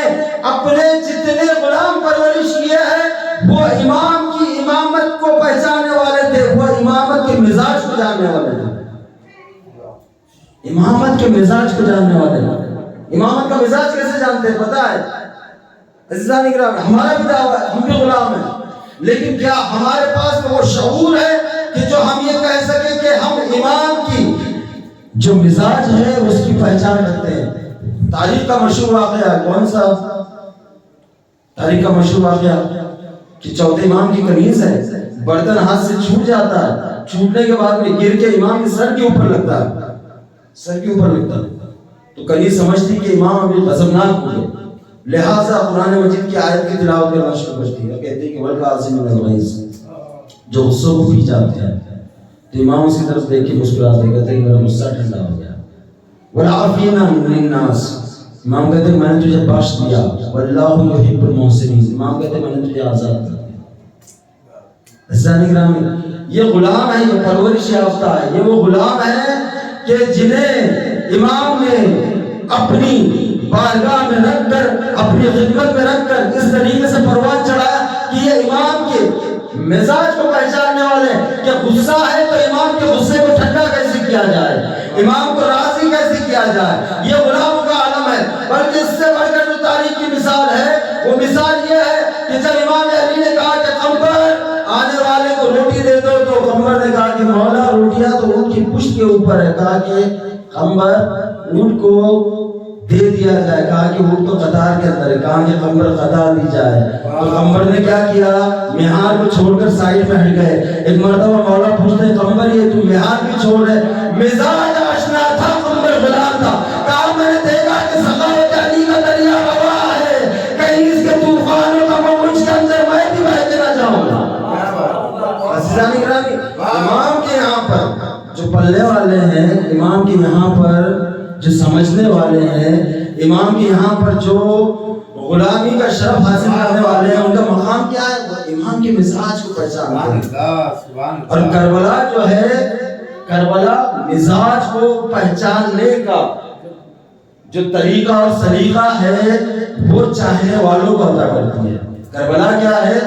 اپنے جتنے غلام پرورش کیے ہیں وہ امام کی امامت کو پہچاننے والے تھے، وہ امامت کے مزاج کو جاننے والے تھے، امامت کے مزاج کو جاننے والے تھے۔ امامت کا مزاج کیسے جانتے ہیں پتہ ہے عزیزان اکرام؟ ہمارا بھی دعویٰ ہے، ہم بھی غلام ہیں، لیکن کیا ہمارے پاس وہ شعور ہے کہ جو ہم یہ کہہ سکیں کہ ہم امام کی جو مزاج ہے اس کی پہچان کرتے ہیں؟ تاریخ کا مشہور واقعہ کون سا؟ تاریخ کا مشہور واقعہ کہ چوتھے امام کی کنیز ہے، برتن ہاتھ سے چھوٹ جاتا ہے، چھوٹنے کے بعد میں گر کے امام کے سر کے اوپر لگتا ہے، سر کے اوپر لگتا ہے، تو کنیز سمجھتی کہ امام ابھی غضبناک ہوئے، لہٰذا قرآن مجید کی آیت کی تلاوت کرنا شروع کرتی ہے، کہتے ہیں کہ والقاسم من الغیظ، جو غصوں کو پی جاتے ہیں۔ تو امام اس کی طرف دیکھ کے مسکراتے کہتے ہیں میرا غصہ ٹھنڈا ہو گیا۔ والعافین عن الناس، امام کہتے ہیں میں نے تجھے بخش دیا۔ واللہ یحب المحسنین، امام کہتے ہیں میں نے تجھے آزاد کر دیا۔ عزیزان گرامی، یہ غلام ہے، یہ پرورش یافتہ ہے، یہ وہ غلام ہے کہ جنہیں امام نے اپنی بارگاہ میں رکھ کر، اپنی خدمت میں رکھ کر اس طریقے سے پروان چڑھایا کہ یہ امام کے مزاج کو پہچاننے والے کہ غصہ ہے تو امام کے غصے کو ٹھنڈا کیسے کیا جائے، امام کو راضی کیسے کیا جائے، یہ غلاموں کا عالم ہے۔ بلکہ اس سے بڑھ کر جو تاریخ کی مثال ہے وہ مثال یہ ہے کہ جب امام علی نے کہا کہ قمبر آنے والے کو روٹی دے دو، تو قمبر نے کہا کہ مولا روٹیاں تو اونٹ کی پشت کے اوپر ہے، کہا کہ قمبر اونٹ کو دے دیا جائے، کہا کہ اونٹ تو قطار کے اندر ہے، کہا کہ قمبر قطار دی جائے۔ تو قمبر نے کیا کیا، مہار کو چھوڑ کر سائڈ میں ہٹ گئے۔ ایک مرتبہ مولا پوچھتے قمبر یہ تو مہار بھی چھوڑ ہے؟ مزاج آشنا تھا، قمبر غلام تھا، کہا میں نے دیکھا کہ سخاوت علی کا دریا روا ہے، کہیں اس کے طوفانوں کا امام کے یہاں پر جو سمجھنے والے ہیں، امام کے یہاں پر جو غلامی کا شرف حاصل کرنے والے ہیں، ان کا مقام کیا ہے؟ وہ امام کے مزاج کو پہچانتے ہیں۔ اور کربلا جو ہے، کربلا مزاج کو پہچاننے کا جو طریقہ اور سلیقہ ہے وہ چاہنے والوں کو عطا کرتی ہے۔ کربلا کیا ہے؟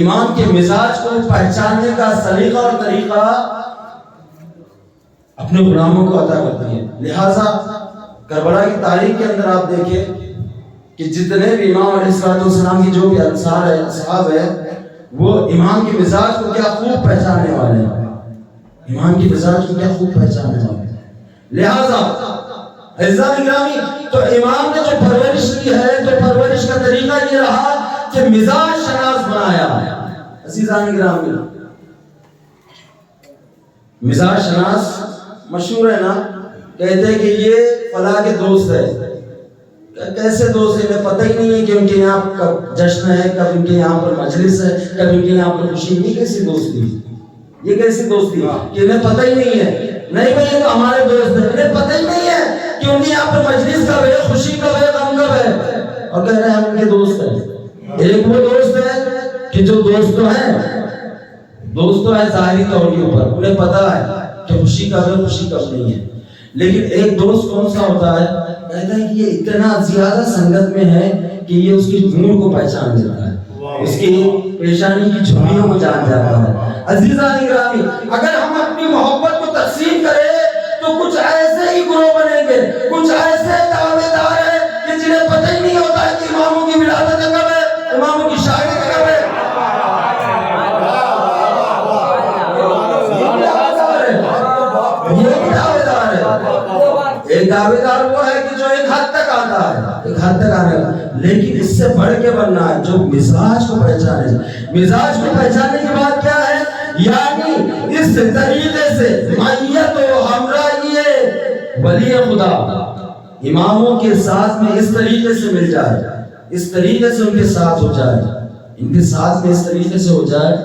امام کے مزاج کو پہچاننے کا سلیقہ اور طریقہ اپنے غلاموں کو عطا کرتی ہے۔ لہٰذا کربلا کی تاریخ کے اندر آپ دیکھیں کہ جتنے بھی امام علیہ السلام کی جو بھی انصار ہے، اصحاب ہے، وہ امام کے مزاج کو کیا خوب پہچاننے والے ہیں، امام کے مزاج کو کیا خوب پہچاننے والے ہیں۔ لہٰذا عزیزان گرامی، تو امام نے جو پرورش کی ہے، تو پرورش کا طریقہ یہ رہا کہ مزاج شناس بنایا۔ عزیزان گرامی، مزاج شناس مشہور ہے نا، کہتے ہیں کہ یہ فلاں کے دوست ہے۔ کیسے دوست ہیں؟ انہیں پتہ ہی نہیں ہے کہ ان کے یہاں کب جشن ہے، کب ان کے یہاں پر مجلس ہے، کب ان کے یہاں پر خوشی۔ یہ کیسی دوستی، یہ کیسی دوستی کہ انہیں پتہ ہی نہیں ہے؟ نہیں بھائی یہ تو ہمارے دوست ہیں، انہیں پتہ ہی نہیں ہے کہ ان کے یہاں پر مجلس کب ہے، خوشی کب ہے، غم کب ہے، اور کہہ رہے ہیں ہم ان کے دوست ہیں۔ ایک وہ دوست ہے کہ جو دوست تو ہے ظاہری طور کے اوپر، انہیں پتہ ہے کہ خوشی کب ہے، خوشی کب نہیں ہے۔ لیکن ایک دوست کون سا ہوتا ہے؟ کہتا ہے کہ یہ اتنا زیادہ سنگت میں ہے کہ یہ اس کی موڈ کو پہچان لیتا ہے، اس کی پیشانی کی جھریوں کو جان جاتا ہے۔ عزیزان گرامی، اگر ہم اپنی محبت کو تقسیم کریں تو کچھ ایسے ہی گروہ بنیں گے، کچھ ایسے دعوے دار ہیں کہ جنہیں پتہ ہی نہیں ہوتا ہے کہ اماموں کی ولادت کب ہے، اماموں کی شاگردی کب ہے۔ ایک دعوے دار وہ ہے کہ جو ایک حد تک آتا ہے، ایک حد تک آنے گا، لیکن اس سے بڑھ کے بننا ہے جو مزاج کو پہچانے۔ مزاج کو پہچاننے کے بعد کیا ہے؟ یعنی اس طریقے سے معیت و ہمراہی ولی خدا اماموں کے ساتھ میں اس طریقے سے مل جائے، اس طریقے سے ان کے ساتھ ہو جائے، ان کے ساتھ میں اس طریقے سے ہو جائے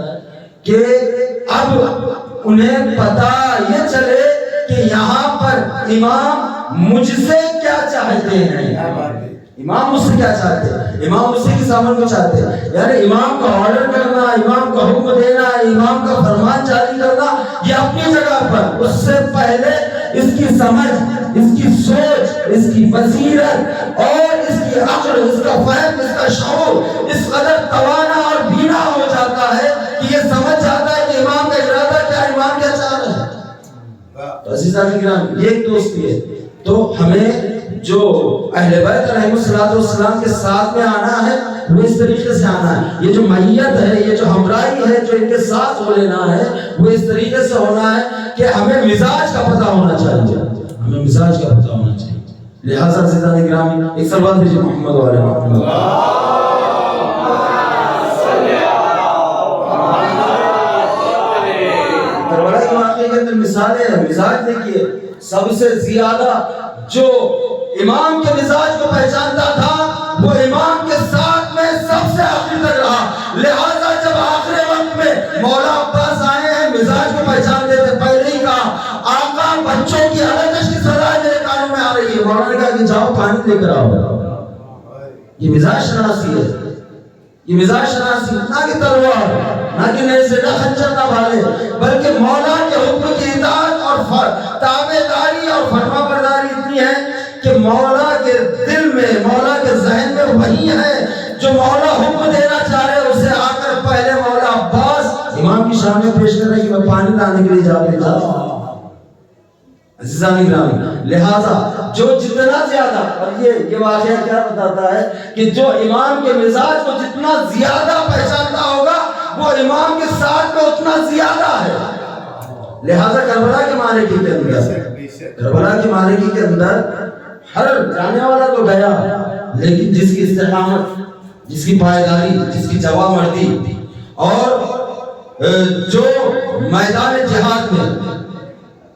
کہ اب انہیں پتہ یہ چلے کہ یہاں پر امام مجھ سے کیا چاہتے ہیں، امام مجھ سے کیا چاہتے ہیں، امام مجھ سے کس عمل کو چاہتے ہیں۔ یعنی امام کا آرڈر کرنا، امام کا حکم دینا، امام کا فرمان جاری کرنا، یہ اپنی جگہ پر، اس سے پہلے اس کی سمجھ، اس کی سوچ، اس کی بصیرت اور اس کی عقل، اس کا فہم، اس کا شعور اس قدر توانا اور بینا ہو جاتا ہے کہ یہ سمجھ جاتا ہے کہ امام کا ارادہ کیا، امام کیا چاہ رہا ہے۔ تو عزیزان کرام، یہ ایک دوستی ہے۔ تو ہمیں جو اہل بیت علیہ السلام کے ساتھ میں آنا ہے وہ اس طریقے سے آنا ہے۔ یہ جو معیت ہے، یہ جو ہمراہی ہے، جو ان کے ساتھ ہو لینا ہے، وہ اس طریقے سے ہونا ہے کہ ہمیں مزاج کا پتہ ہونا چاہیے، ہمیں مزاج کا پتہ ہونا چاہیے۔ لہٰذا عزیزان کرام، ایک سلوات بھیجیے محمد و آل محمد۔ کربلا کے واقعے کے اندر مثالیں ہیں، مزاج دیکھیے۔ سب سے زیادہ جو امام کے مزاج کو پہچانتا تھا وہ امام کے ساتھ میں سب سے آخر تک رہا۔ لہٰذا جب آخری وقت میں مولا عباس آئے ہیں، مزاج کو پہچانتے تھے، پہلے ہی کہا آقا بچوں کی آلتش کی سزا میرے کانوں میں آ رہی ہے۔ مولا نے کہا کہ جاؤ پانی لے کر آؤ۔ یہ مزاج شناسی ہے، یہ مزاج شناسی، نہ کہ تلوار، نہ کہ نیزے، نہ خنجر، نہ بھالے، بلکہ مولا کے حکم کی اطاعت اور تابعداری اور فرما برداری اتنی ہے کہ مولا کے دل میں، مولا کے ذہن میں وہی ہے جو مولا حکم دینا چاہ رہے، اسے آ کر پہلے مولا عباس امام کی شان میں پیش کر رہے کہ میں پانی لانے کے لیے جا رہا ہوں۔ عزیزان گرامی، لہذا جو جتنا زیادہ، اور یہ واقعہ کیا بتاتا ہے کہ جو امام کے مزاج کو جتنا زیادہ پہچانتا ہوگا وہ امام کے ساتھ میں اتنا زیادہ ہے۔ لہذا کربلا کے معرکے کے اندر، کربلا کی معرکے کے اندر ہر جانے والا تو گیا، لیکن جس کی استقامت، جس کی پائیداری، جس کی جواب مردی اور جو میدان جہاد میں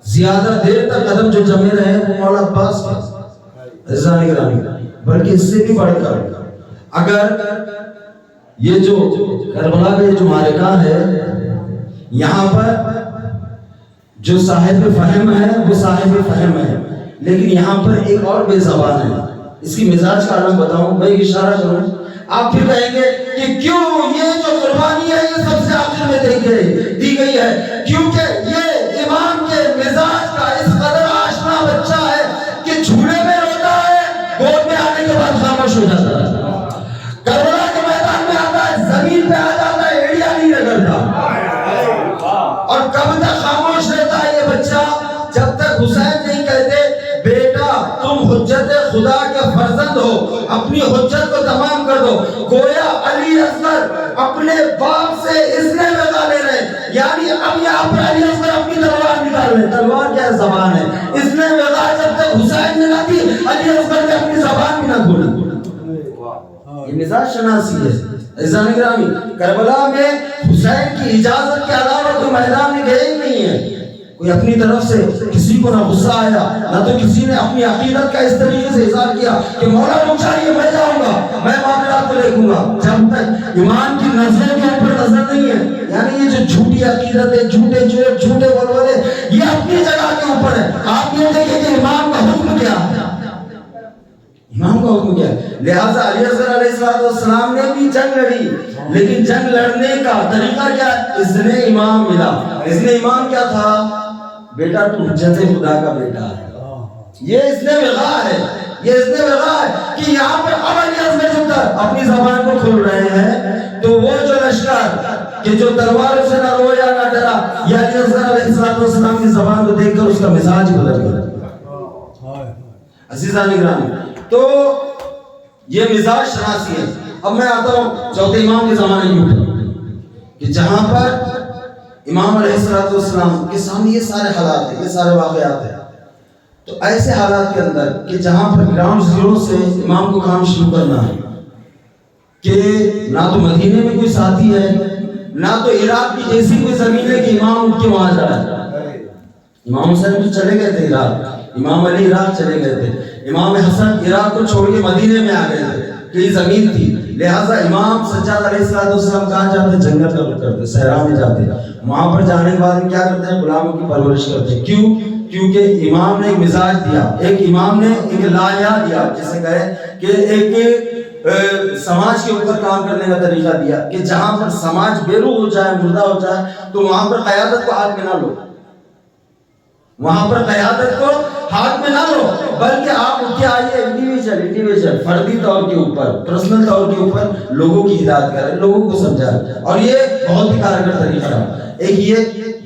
زیادہ دیر تک قدم جو جمے رہے وہ مولا عباس کے عزیزان گرامی، بلکہ اس سے بھی بڑھ کر اگر یہ جو کربلا میں جو معرکہ ہے، یہاں پر جو صاحب فہم ہے وہ صاحب فہم ہے، لیکن یہاں پر ایک اور بے زبان ہے. اس کی مزاج کا عالم بتاؤں، میں اشارہ کروں، آپ پھر کہیں گے کہ کیوں یہ جو قربانی ہے یہ سب سے آخر میں دی گئی ہے، کیونکہ یہ امام کے مزاج کا اس قدر آشنا بچہ ہے کہ جھولے میں روتا ہے، گود میں آنے کے بعد خاموش ہو جاتا ہے، کربلا کے میدان میں آتا ہے، زمین پہ آ جاتا ہے، ایڑیا نہیں رگڑتا. اور کب تک خاموش رہتا ہے یہ بچہ؟ جب تک حسین نہیں کہتے بیٹا تم حجت خدا کے فرزند ہو، اپنی حجت کو تمام کر دو. گویا علی اصغر اپنے باپ سے اس نے وغا لے رہے، یعنی اب یہاں پر علی اصغر اپنی تلوار نکال رہے. تلوار کیا زبان ہے، اس نے وغا جب تک حسین نے نہ دی، علی اصغر نے اپنی زبان بھی نہ کھولی. یہ مزاج شناسی ہے. عزیزان گرامی، کربلا میں حسین کی اجازت کے علاوہ کوئی میدان میں گئے ہی نہیں ہے. کوئی اپنی طرف سے کسی کو نہ غصہ آیا، نہ تو کسی نے اپنی عقیدت کا اس طریقے سے اظہار کیا کہ مولا رک جائیے میں جاؤں گا، میں معاملات کو دیکھوں گا. جب تک ایمان کی نظروں کے اوپر نظر نہیں ہے، یعنی یہ جو جھوٹی عقیدت ہے، جھوٹے جوڑ، جھوٹے ولولے، یہ اپنی جگہ کے اوپر ہے. آپ یہ دیکھیں کہ امام کا حکم کیا ہے، امام کا حکم کیا ہے. لہٰذا علی اصغر علیہ السلام نے بھی جنگ لڑی، لیکن جنگ لڑنے کا طریقہ کیا ہے؟ اذن امام ملا. اذن امام کیا تھا؟ بیٹا تو حجت خدا کا بیٹا ہے. یہ اذن وغا ہے، یہ اذن وغا ہے کہ یہاں پر اب علی اصغر جب تک اپنی زبان کو کھول رہے ہیں تو وہ جو لشکر کہ جو تلوار سے نہ رویا نہ ڈرا، یہ علی اصغر علیہ السلام کی زبان کو دیکھ کر اس کا مزاج بدل گیا. عزیزان گرامی، تو یہ مزاج شناسی ہے. اب میں آتا ہوں چوتھے امام کے زمانے کے اوپر کہ جہاں پر امام علیہ السلام کے سامنے یہ سارے حالات ہیں، یہ سارے واقعات ہیں. تو ایسے حالات کے اندر کہ جہاں پر گراؤنڈ زیرو سے امام کو کام شروع کرنا ہے کہ نہ تو مدینے میں کوئی ساتھی ہے، نہ تو عراق کی جیسی کوئی زمین ہے کہ امام اٹھ کے وہاں جائے. امام حسین تو چلے گئے تھے عراق، امام علی عراق چلے گئے تھے، امام حسن عراق کو چھوڑ کے مدینے میں آ گئے تھے کہ یہ زمین تھی. لہٰذا امام سجاد علیہ السلام کہاں جاتے؟ جنگل کا رخ کرتے، صحرا میں جاتے. وہاں پر جانے کے بعد کیا کرتے ہیں؟ غلاموں کی پرورش کرتے. کیوں؟ کیونکہ امام نے ایک مزاج دیا، ایک امام نے ایک لائحہ دیا، جسے کہے کہ ایک سماج کے اوپر کام کرنے کا طریقہ دیا کہ جہاں پر سماج بے روح ہو جائے، مردہ ہو جائے، تو وہاں پر قیادت کو ہاتھ میں نہ لو، وہاں پر قیادت کو ہاتھ میں نہ لو، بلکہ آپ اٹھ کے آئیے انڈیویجل فردی طور کے اوپر، پرسنل طور کے اوپر لوگوں کی ہدایت کریں، لوگوں کو سمجھائیں. اور یہ بہت ہی کارگر طریقہ ہے. ایک یہ،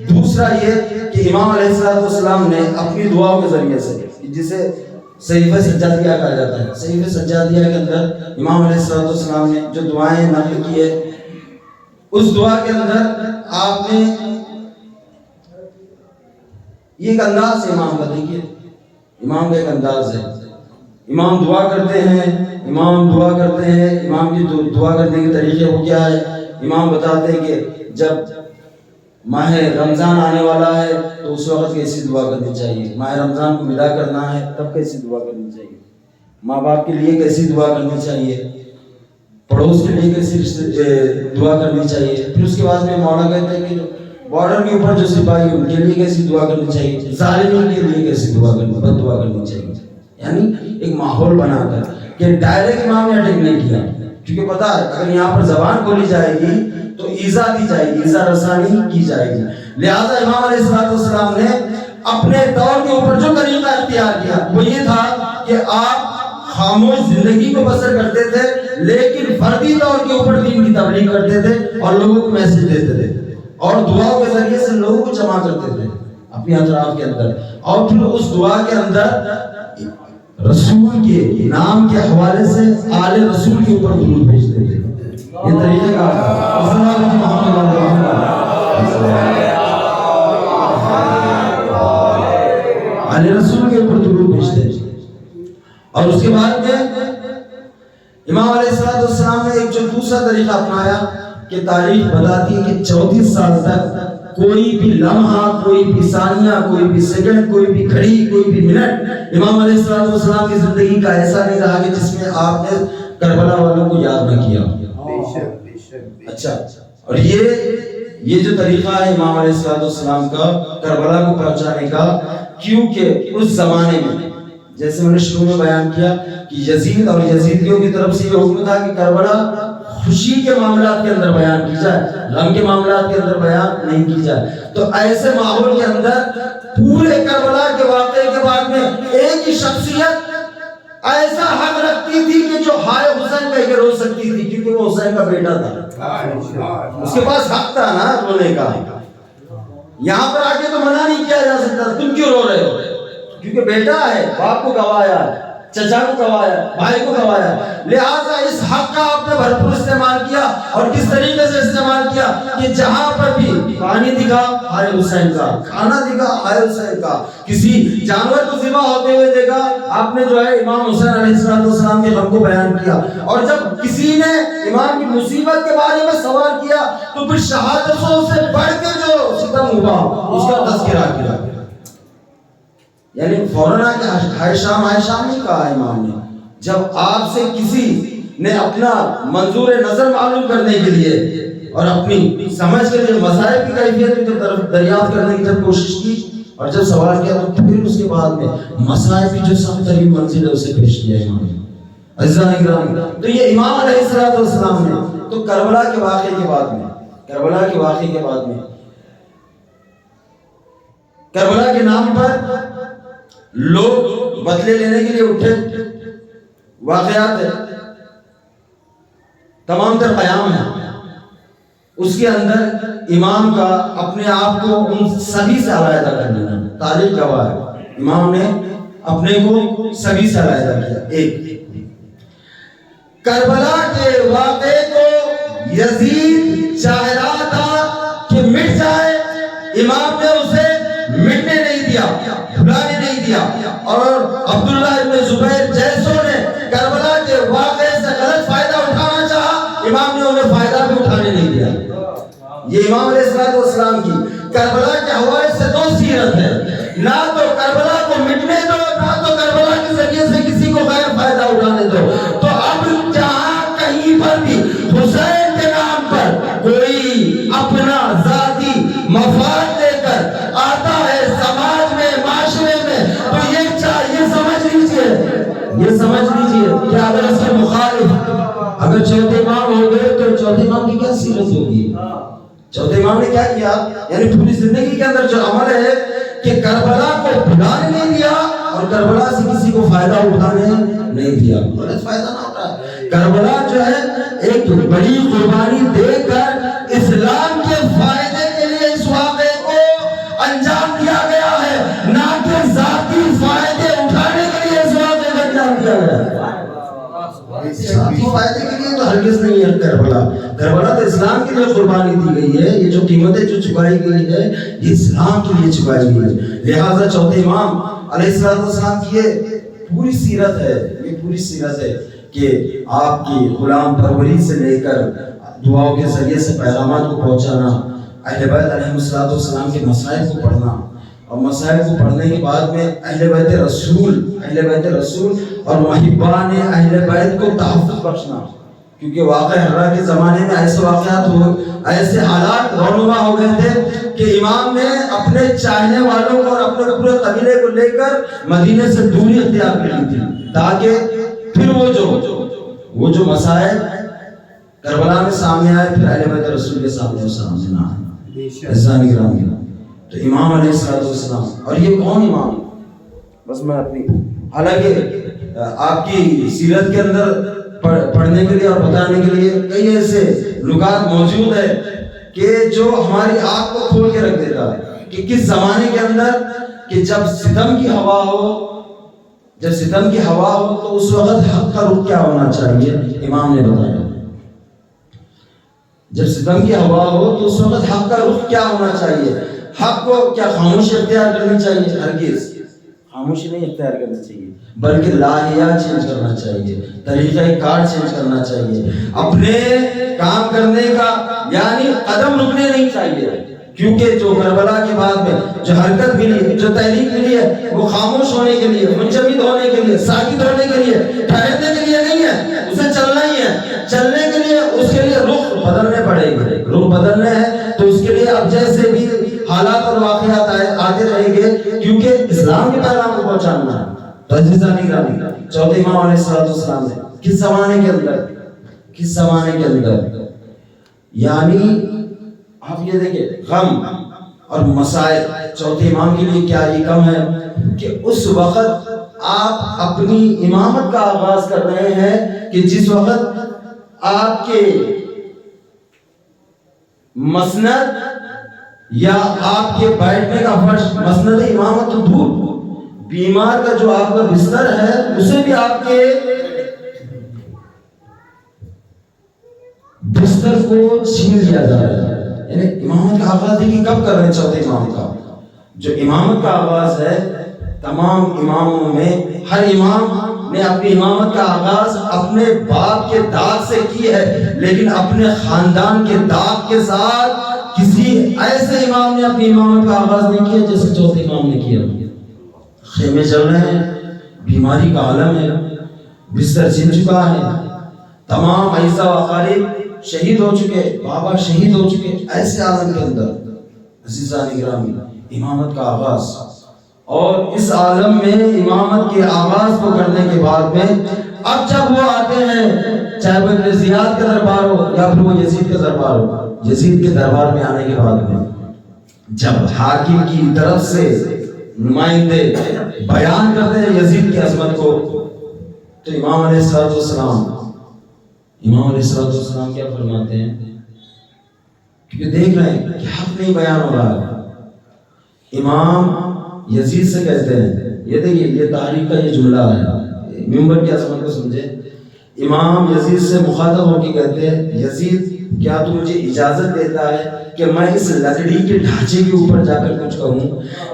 دوسرا یہ کہ امام علیہ السلام نے اپنی دعاؤں کے ذریعے سے، جسے صحیفہ سجادیہ کہا جاتا ہے، صحیفہ سجادیہ کے اندر امام علیہ السلام نے جو دعائیں نقل کی ہے، اس دعا کے اندر آپ نے یہ ایک انداز ہے امام کا. دیکھیے امام کا ایک انداز ہے، امام دعا کرتے ہیں، امام کی دعا کرنے کے طریقے وہ کیا ہے؟ امام بتاتے ہیں کہ جب ماہ رمضان آنے والا ہے تو اس وقت کیسی دعا کرنی چاہیے، ماہ رمضان کو ملا کرنا ہے تب کیسی دعا کرنی چاہیے، ماں باپ کے لیے کیسی دعا کرنی چاہیے، پڑوس کے لیے کیسی دعا کرنی چاہیے. پھر اس کے بعد میں مولا کہتے ہیں کہ بارڈر کے اوپر جو سپاہی ان کے لیے کیسی دعا کرنی چاہیے، ظالمین کے لیے کیسی بد دعا کرنی چاہیے. یعنی ایک ماحول بنا کر کہ ڈائریکٹ امام نے اٹیک نہیں کیا، کیونکہ پتا ہے اگر یہاں پر زبان کھولی جائے گی تو ایذا دی جائے گی، ایذا رسانی کی جائے گی. لہٰذا امام علیہ السلام نے اپنے دور کے اوپر جو طریقہ اختیار کیا وہ یہ تھا کہ آپ خاموش زندگی کو بسر کرتے تھے، لیکن فردی طور کے اوپر دین کی تبلیغ کرتے تھے اور لوگوں کو میسج دیتے تھے اور دعاؤں کے ذریعے سے لوگوں کو جمع کرتے تھے اپنے اطراف کے اندر. اور پھر اس دعا کے اندر رسول کے نام کے حوالے سے آل رسول کے اوپر درود بھیجتے تھے. یہ طریقہ آل رسول کے اوپر درود بھیجتے تھے. اور اس کے بعد میں امام علیہ السلام نے ایک جو دوسرا طریقہ اپنایا کہ تاریخ بتاتی ہے کہ 34 سال تک کوئی بھی لمحہ، کوئی بھی ثانیہ، کوئی بھی سیکنڈ، کوئی بھی گھڑی، کوئی بھی منٹ امام علیہ السلام کی زندگی کا ایسا نہیں رہا کہ جس میں آپ نے کربلا والوں کو یاد نہ کیا. اچھا، اور یہ یہ جو طریقہ ہے امام علیہ السلام کا کربلا کو پہنچانے کا، کیونکہ اس زمانے میں جیسے میں نے شروع میں بیان کیا کہ یزید اور یزیدیوں کی طرف سے یہ حکم تھا کہ کربلا خوشی کے معاملات کے اندر بیان کی جائے، غم کے معاملات کے اندر بیان نہیں کی جائے۔ تو ایسے ماحول کے اندر پورے کربلا کے واقعے کے بعد میں ایک ہی شخصیت ایسا حق رکھتی تھی کہ جو ہائے حسین کہہ کے رو سکتی تھی، کیونکہ وہ حسین کا بیٹا تھا، اس کے پاس حق تھا نا رونے کا۔ یہاں پر آگے تو منع نہیں کیا جا سکتا تم کیوں رو رہے ہو، کیونکہ بیٹا ہے، باپ کو گوایا، چچا کو گوایا، بھائی کو گوایا، لہٰذا اس حق کا آپ نے بھرپور استعمال کیا۔ اور کس طریقے سے استعمال کیا کہ جہاں پر بھی پانی دکھا ہائے حسین کا، کھانا دکھا ہائے حسین کا، کسی جانور کو ذبح ہوتے ہوئے دیکھا آپ نے جو ہے امام حسین علیہ السلام کے غم کو بیان کیا۔ اور جب کسی نے امام کی مصیبت کے بارے میں سوال کیا تو پھر شہادتوں سے بڑھ کے جو ستم ہوا اس کا تذکرہ کیا، یعنی فوراً آ کے ہائے شام نہیں کہا امام نے۔ جب آپ سے کسی نے اپنا منظور نظر معلوم کرنے کے لیے اور اپنی سمجھ کے لیے مذاہب کی کیفیت کی طرف دریافت کرنے کی جب کوشش کی اور جب سوال کیا تو پھر اس کے بعد میں مذاہب کی جو سخت ترین منزل ہے اسے پیش کیا امام نے۔ عزیزان اکرام، تو یہ امام علیہ السلام نے تو کربلا کے واقعے کے بعد میں کربلا کے نام پر لوگ بدلے لینے کے لیے اٹھے، واقعات تمام تر قیام ہے، اس کے اندر امام کا اپنے آپ کو ان سبھی سے علیحدہ کر لینا، تاریخ گواہ ہے امام نے اپنے کو سبھی سے علیحدہ کیا۔ ایک کربلا کے واقعے کو یزید چاہ رہا تھا کہ مٹ جائے، امام نے اسے مٹنے نہیں دیا، بھلانے نہیں دیا، اور عبداللہ ابن زبیر جیسوں نے کربلا کے واقعے سے غلط فائدہ اٹھانا چاہا، امام نے انہیں فائدہ بھی اٹھانے نہیں دیا۔ یہ امام علیہ السلام کی کربلا کے حوالے سے دو سیرت ہے، نہ تو کربلا کو مٹنے دو، نہ تو کربلا کے ذریعے سے کسی کو غیر فائدہ اٹھانے دو۔ تو اب جہاں کہیں پر بھی حسین کے نام پر کوئی اپنا ذاتی مفاد لے کر آتا ہے سماج میں، معاشرے میں، تو یہ سمجھ لیجئے کہ اگر اس کے مخالف اگر چوتھے امام ہو گئے تو چوتھے امام کی کیا سیرت ہوگی؟ چوتھے امام نے کیا کیا؟ یعنی پوری زندگی کے اندر جو عمل ہے کہ کربلا کو بھلانے نہیں دیا اور کربلا سے کسی کو فائدہ اٹھانے نہیں دیا، غلط فائدہ نہ اٹھائے۔ کربلا جو ہے ایک بڑی قربانی دے کر اسلام کے فائدے کے لیے اس واقعے کو انجام دیا گیا ہے، نہ کہ ذاتی فائدے اٹھانے کے لیے اس واقعے کو انجام دیا گیا ہے۔ ذاتی فائدے کے لیے تو ہرگز نہیں ہے کربلا۔ کربلا تو اسلام کے لیے قربانی دی گئی ہے، یہ جو قیمتیں جو چکائی گئی ہے یہ اسلام کے لیے چکائی گئی ہے۔ لہٰذا چوتھے امام علیہ السلام کی یہ پوری سیرت ہے کہ آپ کی غلام پروری سے لے کر دعاؤں کے ذریعے سے پیغامات کو پہنچانا، اہل بیت علیہ السلام کے مسائل کو پڑھنا، اور مسائل کو پڑھنے کے بعد میں اہل بیت رسول اور محبان اہل بیت کو تحفظ بخشنا، کیونکہ واقع حرہ کے زمانے میں ایسے حالات رونما ہو گئے تھے کہ امام نے اپنے چاہنے والوں کو اور اپنے پورے قبیلے کو لے کر مدینے سے دوری اختیار کر لی تھی، تاکہ پھر وہ جو مسائل کربلا میں سامنے آئے پھر اہل بیت رسول کے سامنے نہ آئے۔ عزیزان گرامی، تو امام علیہ السلام، اور یہ کون امام؟ بس میں اپنی حالانکہ آپ کی سیرت کے اندر پڑھنے کے لیے اور بتانے کے لیے کئی ایسے لغات موجود ہے کہ جو ہماری آنکھ کو کھول کے رکھ دیتا ہے کہ کس زمانے کے اندر کہ جب ستم کی ہوا ہو تو اس وقت حق کا رخ کیا ہونا چاہیے، امام نے بتایا۔ جب ستم کی ہوا ہو تو اس وقت حق کا رخ کیا ہونا چاہیے، حق کو کیا خاموشی اختیار کرنی چاہیے؟ ہرگز خاموشی نہیں اختیار کرنی چاہیے، بلکہ لاہیا چینج کرنا چاہیے، طریقہ کار چینج کرنا چاہیے، اپنے کام کرنے کا یعنی قدم رکنے نہیں چاہیے، کیونکہ جو کربلا کے بعد میں جو حرکت ملی، جو تحریک ملی ہے وہ خاموش ہونے کے لیے، منجمد ہونے کے لیے، ساکت ہونے کے لیے، ٹھہرنے کے لیے نہیں ہے، اسے چلنا ہی ہے۔ چلنے کے لیے اس کے لیے رخ بدلنے پڑے گا، رخ بدلنے ہیں تو اس کے لیے پہنچانا ہے. تو عزیزان گرامی چوتھے امام علیہ السلام نے کس زمانے کے اندر یعنی آپ یہ دیکھیں غم اور مسائل چوتھے امام کے لیے کیا یہ کم ہے کہ اس وقت آپ اپنی امامت کا آغاز کر رہے ہیں کہ جس وقت آپ کے مسند یا آپ کے بیٹھنے کا فرش مسند امامت تو دور بیمار کا جو آپ کا بستر ہے اسے بھی آپ کے بستر کو چھین لیا جا رہا ہے. یعنی امامت کا آغاز دیکھیں کب کر رہے ہیں چوتھے امام کا. جو امامت کا آغاز ہے تمام اماموں میں ہر امام نے اپنی امامت کا آغاز اپنے باپ کے داغ سے کی ہے لیکن اپنے خاندان کے داغ کے ساتھ کسی ایسے امام نے اپنی امامت کا آغاز نہیں کیا جیسے چوتھے امام نے کیا. خیمے چل رہے ہیں, بیماری کا عالم ہے, بستر چھن چکا ہے, تمام اعزا و اقارب شہید ہو چکے, بابا شہید ہو چکے. ایسے عالم کے اندر عزیزان گرامی امامت کا آغاز, اور اس عالم میں امامت کے آغاز کو کرنے کے بعد میں اب جب وہ آتے ہیں چاہے وہ ابن زیاد کا دربار ہو یا پھر وہ یزید کا دربار ہو, یزید کے دربار میں آنے کے بعد میں جب حاکم کی طرف سے نمائندے بیان کرتے ہیں یزید کی عظمت کو تو امام علیہ السلام کیا فرماتے ہیں کیونکہ دیکھ رہے ہیں کہ حق نہیں بیان ہو رہا ہے. امام یزید سے کہتے ہیں, یہ دیکھیے یہ تاریخ کا یہ جملہ ہے, ممبر کی عظمت کو سمجھے. امام یزید سے مخاطب ہو کے کہتے ہیں یزید کیا تو مجھے اجازت دیتا ہے کہ میں اس لکڑی کے ڈھانچے کے اوپر جا کر کچھ کہوں.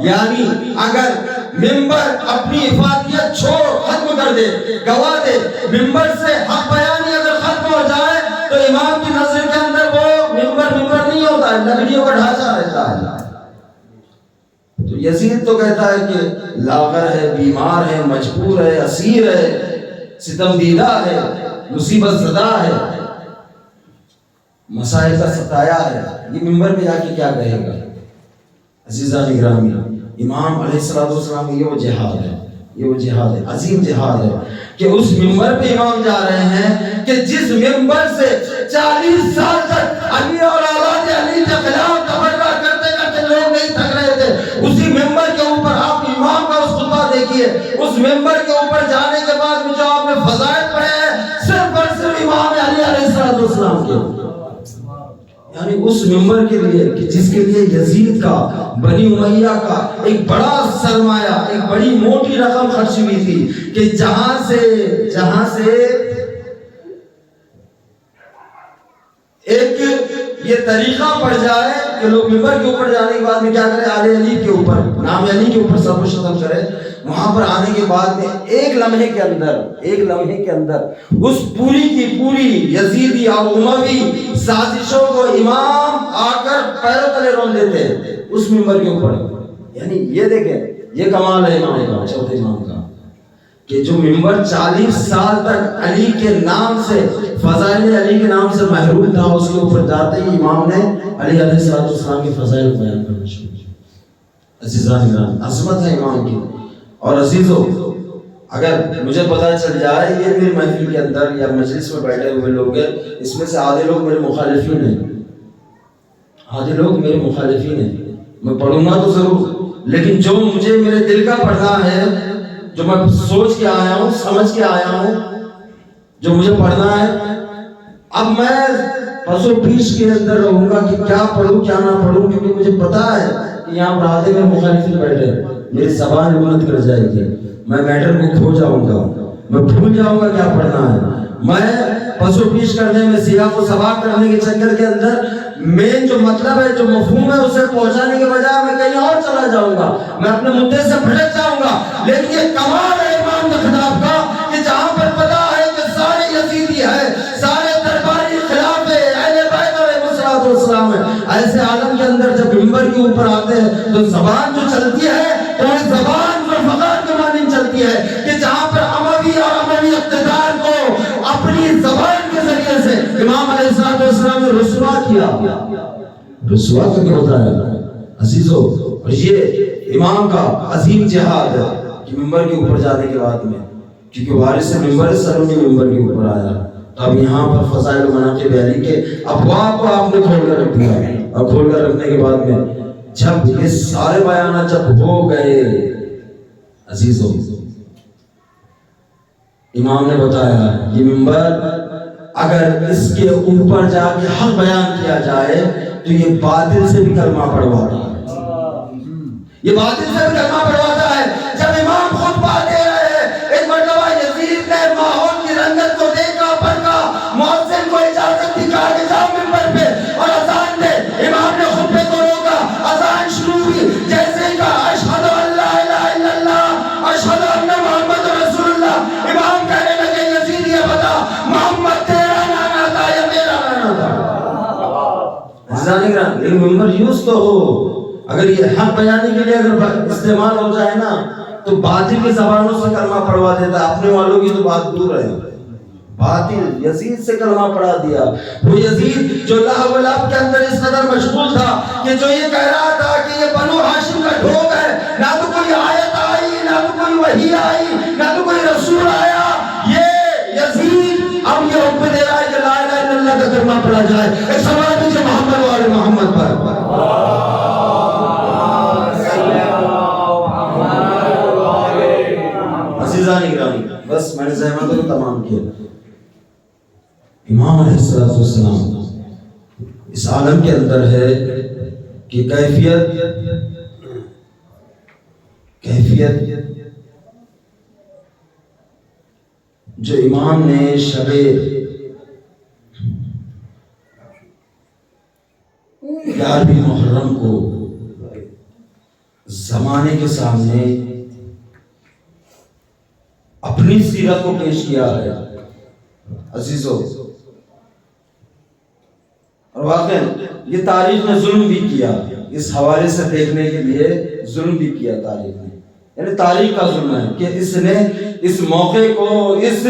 یعنی اگر ممبر اپنی افادیت چھوڑ ختم کر دے, گوا دے, ممبر سے حق بیانی اگر ختم ہو جائے تو امام کی نظر کے اندر وہ ممبر نہیں ہوتا ہے, لکڑیوں کا ڈھانچہ رہتا ہے. تو یزید تو کہتا ہے کہ لاغر ہے, بیمار ہے, مجبور ہے, اسیر ہے, ستم دیدہ ہے, مصیبت زدہ ہے, مسائل کا ستایا ہے, یہ ممبر میں جا کے کیا کہے گا. عزیزان گرامی امام علیہ السلام یہ وہ جہاد ہے, عظیم جہاد ہے کہ اس ممبر پہ امام جا رہے ہیں کہ جس ممبر سے 40 سال تک علی اور اولاد علی کے خلاف تبرہ کرتے لوگ نہیں تھک رہے تھے, اسی ممبر کے اوپر آپ امام کا اس خطبہ دیکھیے. اس ممبر کے اوپر جانے کے بعد جو آپ نے فضائل پڑھے ہیں صرف اور صرف امام علی علیہ السلام کے, یعنی اس ممبر کے لیے کہ جس کے لیے یزید کا بنی امیہ کا ایک بڑا سرمایہ, ایک بڑی موٹی رقم خرچ ہوئی تھی کہ جہاں سے ایک یہ طریقہ پڑ جائے کہ لوگ ممبر کے اوپر جانے کے بعد میں کیا کریں, آل علی کے اوپر, نام علی کے اوپر سب کچھ ختم کرے. وہاں پر آنے کے بعد میں ایک لمحے کے اندر اس پوری کی پوری یزیدی اور اموی سازشوں کو امام آ کر پیروں تلے رون دیتے ہیں اس ممبر کے اوپر. یعنی یہ دیکھیں یہ کمال ہے امام کا, چوتھے امام کا, کہ جو ممبر 40 سال تک علی کے نام سے, فضائل علی کے نام سے محروم تھا, اس کے اوپر جاتے ہی امام نے علی علیہ السلام کے فضائل بیان کرنا شروع کیا. عزیزان گرامی عظمت ہے امام کی. اور عزیزو اگر مجھے پتہ چل جائے یہ میری محفل کے اندر یا مجلس میں بیٹھے ہوئے لوگ ہیں, اس میں سے آدھے لوگ میرے مخالفین ہیں, میں پڑھوں گا تو ضرور, لیکن جو مجھے میرے دل کا پڑھنا ہے, جو میں سوچ کے آیا ہوں, سمجھ کے آیا ہوں, جو مجھے پڑھنا ہے, اب میں پسو پیش کے اندر رہوں گا کہ کیا پڑھوں کیا نہ پڑھوں, کیونکہ مجھے پتا ہے کہ یہاں پر آدھے میرے مخالفین بیٹھے, میری زبان غلط کر جائے گی, میں میٹر کو کھو جاؤں گا, میں بھول جاؤں گا کیا پڑھنا ہے. میں پسو پیش کرنے میں, سیاق و سباق کرنے کے چکر کے اندر مین جو مطلب ہے, جو مفہوم ہے, اسے پہنچانے کے بجائے میں کہیں اور چلا جاؤں گا, میں اپنے مدعے سے بھٹک جاؤں گا. لیکن یہ کمال ہے امام کے خطاب کا کہ جہاں پر پتا ہے کہ سارے یزیدی ہے, سارے درباری خلاف ہے, اہل بیت علیہ السلام ہے, ایسے عالم کے اندر جب ممبر کے اوپر آتے ہیں تو زبان جو چلتی ہے تو اس زبان جو فقار کے مانند چلتی ہے کہ جہاں پر اموی اور اموی اقتدار کو اپنی زبان کے ذریعے سے امام علیہ السلام نے رسوا کیا. رسوا کیا ہوتا ہے عزیزو, اور یہ امام کا عظیم جہاد ہے. کہ ممبر کے اوپر جانے کے بعد میں، کیونکہ وارث سے ممبر سرونی ممبر کے اوپر آیا، تو اب یہاں پر فضائل و مناقب علی کے ابواب کو آپ نے کھول کر رکھ دیا، اور کھول کر رکھنے کے بعد میں جب یہ سارے بیانات جب ہو گئے عزیزو، امام نے بتایا یہ ممبر اگر اس کے اوپر جا کے حق بیان کیا جائے تو یہ باطل سے بھی کلمہ پڑھواتا ہے، یہ باطل سے بھی کلمہ پڑھواتا ہے۔ جب امام خطبہ دے رہے ہیں، ایک مرتبہ یزید نے ماحول کی رنگت کو دیکھا، پرکھا، مؤذن کو اجازت دی، کہا کہ جاؤ ممبر پہ اور اذان دے۔ امام نے خطبے کو روکا، اذان شروع ہوئی، جیسے ہی کہا اشہد ان لا الہ الا اللہ اشہد ان محمد رسول اللہ، امام کہنے لگے یزید یہ بتا محمد تیرا نانا تھا یا میرا نانا تھا؟ لیکن ممبر یوز تو ہو، اگر یہ حق بیانی کے لیے اگر استعمال ہو جائے نا تو باطل کی زبانوں سے کلمہ پڑھوا دیتا ہے، اپنے والوں کی تو بات دور ہے۔ باطل یزید سے کلمہ پڑھا دیا، وہ یزید جو لہو و لعب کے اندر اس قدر مشغول تھا کہ جو یہ کہہ رہا تھا کہ یہ بنو ہاشم کا ڈھونگ ہے، نہ تو کوئی آیت آئی، نہ تو کوئی وحی آئی، نہ تو کوئی رسول آیا، یہ یزید اب یہ حکم دے رہا ہے کہ لا الہ الا اللہ کا کلمہ پڑھا جائے۔ ایک سوال پوچھے محمد والے محمد پر، بس میں نے زحمت کو تمام کیا۔ امام علیہ السلام اس عالم کے اندر ہے کہ کیفیت جو امام نے شب 11ویں محرم کو زمانے کے سامنے اپنی سیرت کو پیش کیا ہے عزیزو، اور واقعا یہ تاریخ نے ظلم بھی کیا، اس حوالے سے دیکھنے کے لیے ظلم بھی کیا تاریخ نے، یعنی تاریخ کا ظلم ہے کہ اس نے اس موقع کو، اس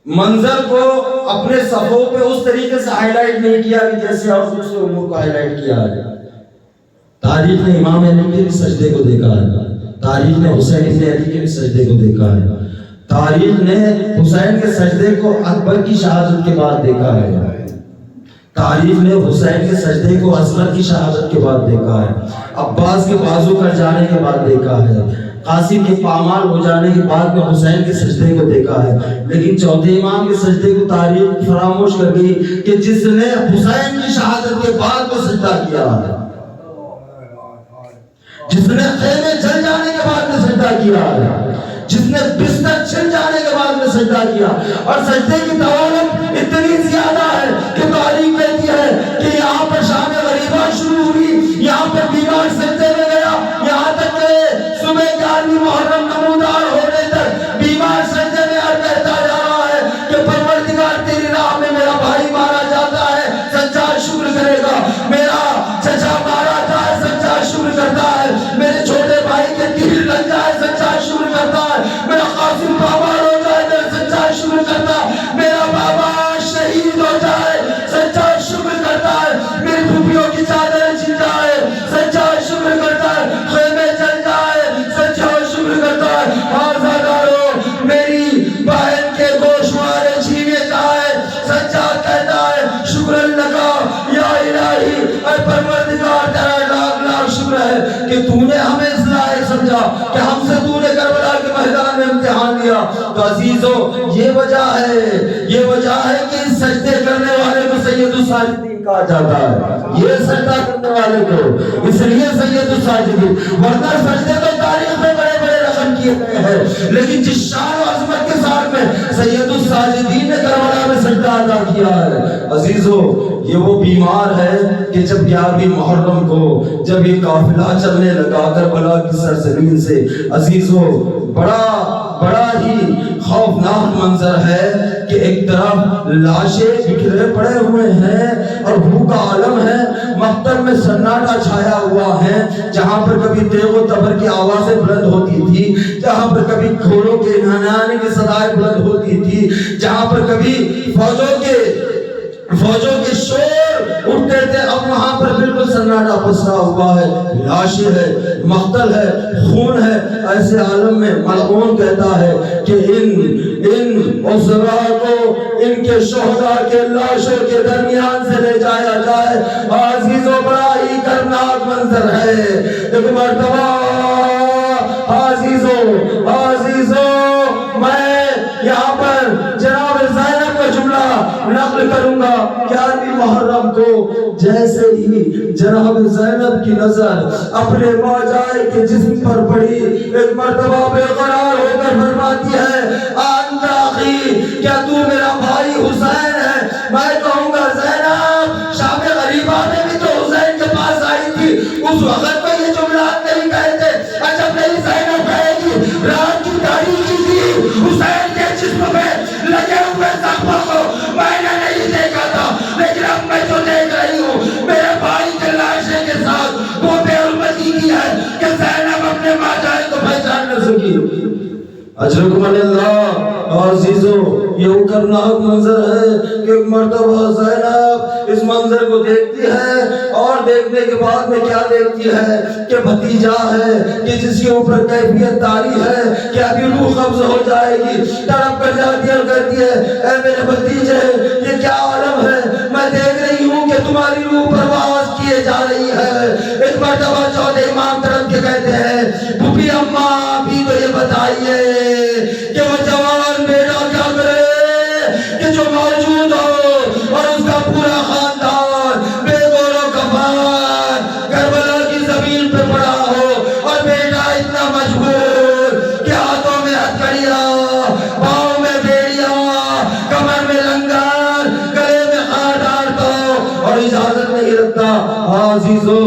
منظر کو اپنے صفحوں پہ اس طریقے سے ہائی لائٹ نہیں کیا کہ جیسے اور دوسرے امور کو ہائی لائٹ کیا ہے۔ تاریخ نے امام علی کے بھی سجدے کو دیکھا ہے، تاریخ نے حسین ابن علی کے بھی سجدے کو دیکھا ہے، تاریخ نے حسین کے سجدے کو اکبر کی شہادت کے بعد دیکھا ہے، تاریخ نے حسین کے سجدے کو اصغر کی شہادت کے بعد دیکھا ہے، عباس کے بازو کٹ جانے کے بعد دیکھا ہے، قاسم کے پامال ہو جانے کے بعد میں حسین کے سجدے کو دیکھا ہے، لیکن چوتھے امام کے سجدے کو تاریخ فراموش کر گئی کہ جس نے حسین کی شہادت کے بعد میں سجدہ کیا ہے، جس نے خیمے جل جانے کے بعد میں سجدہ کیا ہے، جس نے بستر چھن جانے کے بعد میں سجدہ کیا، اور سجدے کی طوالت اتنی زیادہ ہے کہ تاریخ کہتی ہے کہ یہاں پر شام غریبہ شروع ہوئی، یہاں پر بیمار سجدے میں گیا، یہاں تک کہ صبح 11ویں محرم نمودار ہونے تک بیمار سجدے میں اور کہتا جا رہا ہے کہ پروردگار تیری راہ میں میرا بھائی مارا جاتا ہے، سچا شکر کرے گا، میرا چچا مارا جائے سچا شکر کرتا ہے، میرے چھوٹے بھائی کے تیر لگ جائے سچا شکر کرتا ہے، میرا قاسم پامال ہو جائے میرا سچا شکر کرتا ہے، میرا بابا شہید ہو جائے سچا شکر کرتا ہے، میری پھوپھیوں کی چادریں چھن جائے سچا شکر کرتا ہے، خیمے جل جائے سچا شکر کرتا ہے، آزادارو میری بہن کے گوشوارے چھینے جائے سچا کہتا ہے شکر اللہ کا یا الہی، اے پروردگار تیرا لاکھ لاکھ شکر ہے کہ تو نے ہمیں اس لائق سمجھا کہ ہم سے تو نے کربلا کے میدان میں امتحان لیا۔ تو عزیزو یہ وجہ ہے کہ اس سجدے کرنے والے کو سید الساجدین کہا جاتا ہے، یہ سجدہ کرنے والے کو اس لیے سید الساجدین، ورنہ سجدے تو تاریخ میں بڑے بڑے رقم کیے گئے ہیں، لیکن جس شان و عظمت کے ساتھ میں سید الساجدین نے کربلا میں سجدہ ادا کیا ہے عزیزو، یہ وہ بیمار ہے کہ جب 11ویں محرم کو جب یہ قافلہ چلنے لگا کربلا کی سرزمین سے عزیزو، بڑا ہی خوفناک منظر ہے کہ ایک طرف لاشیں بکھرے پڑے ہوئے ہیں اور بھوکا عالم ہے، مقتل میں سناٹا چھایا ہوا ہے، جہاں پر کبھی تیغ و تبر کی آوازیں بلند ہوتی تھی، جہاں پر کبھی گھوڑوں کے نہانے کی صدائیں بلند ہوتی تھی، جہاں پر کبھی فوجوں کے فوجوں کے شور اٹھتے تھے. اب وہاں پر بالکل سناٹا پسرا ہوا ہے, لاشیں ہے, مقتل ہے, خون ہے. ایسے عالم میں ملعون کہتا ہے کہ ان عزراء کو ان کے شہداء کے لاشوں کے درمیان سے لے جایا جائے. عزیزوں بڑا ہی کرناک منظر ہے. ایک مرتبہ عزیزوں میں یہاں پر جناب زینب کا جملہ نقل کروں گا. 11 محرم کو جیسے ہی جناب زینب کی نظر اپنے ماجائے کے جسم پر پڑی, ایک مرتبہ بے قرار ہو کر فرماتی ہے, انت اخی, کیا تو میرا بھائی حسین ہے؟ میں کہوں گا زینب, شام غریبہ میں بھی تو حسین کے پاس آئی تھی, اس وقت میں یہ جملات نہیں کہتے. جب نہیں زینب کہے گی رات کی تاریخی تھی, حسین کے جسم پہ لگے ہوئے زخموں کو میں نے نہیں دیکھا تھا, لیکن اب میں جو دیکھ رہی ہوں میرے بھائی کے لاشے کے ساتھ وہ بے حرمتی کی ہے کہ زینب اپنے ماجائے کو پہچان نہ سکی. اجرکم اللہ. عزیزوں یہ کرناک منظر ہے کہ ایک مرتبہ زینب اس منظر کو دیکھتی ہے, اور دیکھنے کے بعد میں کیا دیکھتی ہے کہ بھتیجا ہے کہ جس کے اوپر کیفیت طاری ہے کہ ابھی روح قبض ہو جائے گی, تڑپ کر جاتی ہے اور کہتی ہے, اے میرے بھتیجے یہ کیا عالم ہے, میں دیکھ رہی ہوں کہ تمہاری روح پرواز کیے جا رہی ہے. ایک مرتبہ چوتھے امام تڑپ کے کہتے ہیں, پھوپھی اماں بھی تو یہ بتائیے کہ وہ جوان بیٹا کیا کرے کہ جو موجود ہو اور اس کا پورا خاندان بے گور و کفن کربلا کی زمین پہ پڑا ہو, اور بیٹا اتنا مجبور کہ ہاتھوں میں ہتھکڑیاں, پاؤں میں بیڑیاں, کمر میں لنگر, گلے میں ہار ڈالتا اور اجازت نہیں رکھتا. عزیزوں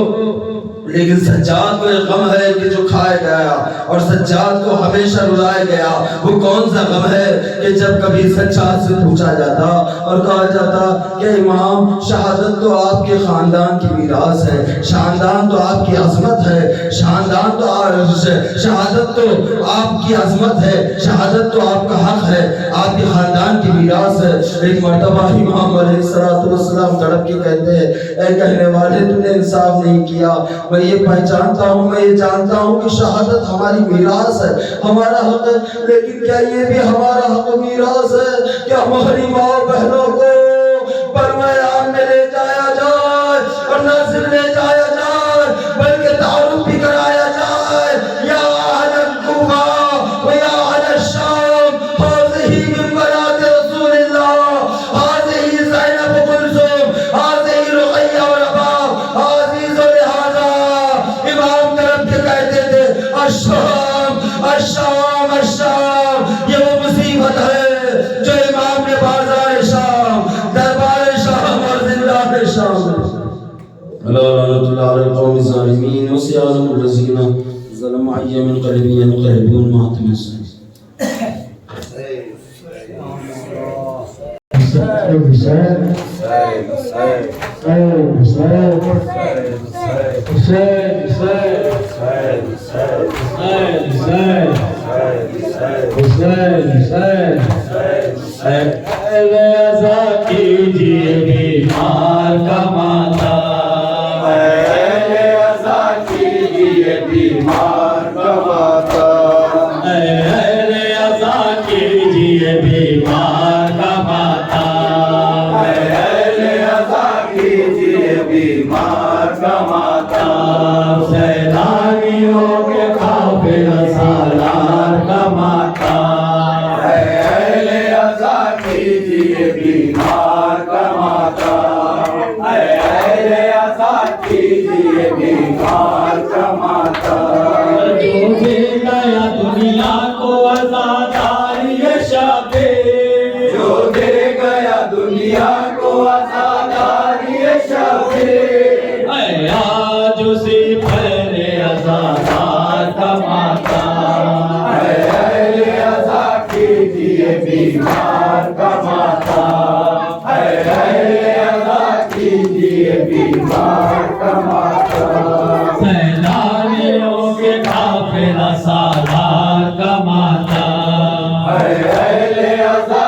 لیکن سجاد کو ایک غم ہے کہ جو کھایا گیا, اور سجاد کو ہمیشہ رلایا گیا. وہ کون سا غم ہے کہ جب کبھی سجاد سے پوچھا جاتا اور کہا جاتا کہ امام شہادت تو آپ کے خاندان کی میراث ہے, خاندان تو آپ کی عظمت ہے, خاندان تو شہادت تو آپ کی عظمت ہے, شہادت تو آپ کا حق ہے, آپ کے خاندان کی میراث ہے. ایک مرتبہ امام علیہ السلام تڑپ کے کہتے ہیں, اے کہنے والے تو نے انصاف نہیں کیا. میں یہ پہچانتا ہوں, میں یہ جانتا ہوں کہ شہادت ہماری میراث ہے, ہمارا حق ہے, لیکن کیا یہ بھی ہمارا حق و میراث ہے کہ ہماری ماں بہنوں کو پرویان میں لے جایا جائے, اور نہ صرف لے جایا جائے بلکہ تعارف بھی کرایا جائے. یا اہل الکوفہ و یا اہل الشام, ہذہ من بنات رسول اللہ, ہذہ زینب کلثوم, ہذہ رقیہ و رباب. عزیز و لہذا امام طرف کے کہتے تھے, الشام الشام الشام, یہ وہ مصیبت ہے جو امام نے بازار شام, دربار شام اور زندان شام. اللہ رحمت اللہ علی القوم الظالمین وسيعلم الذين ظلموا أي منقلب ينقلبون مع بیمار کا ماتا, بیمار کا ماتا, اہل عزا کیجئے بیمار کا ماتا, اہل عزا کیجئے بیمار کا ماتا. سیلانیوں کے قافلہ سالار کا ماتا, اہل عزا کیجئے بیمار کا ماتا, اہل عزا کیجئے بیمار کا ماتا. جو دے گیا دنیا کو عزاداری شبیر, جو دے گیا دنیا کو عزاداری شبیر, اے آج اسی پر عزادار کا ماتا, اے اہل عزا کیجئے بیمار کا ماتا, اے اہل عزا کیجئے بیمار کا ماتا. سیلانیوں کے قافلہ سالار کا ماتا, اے اہل عزا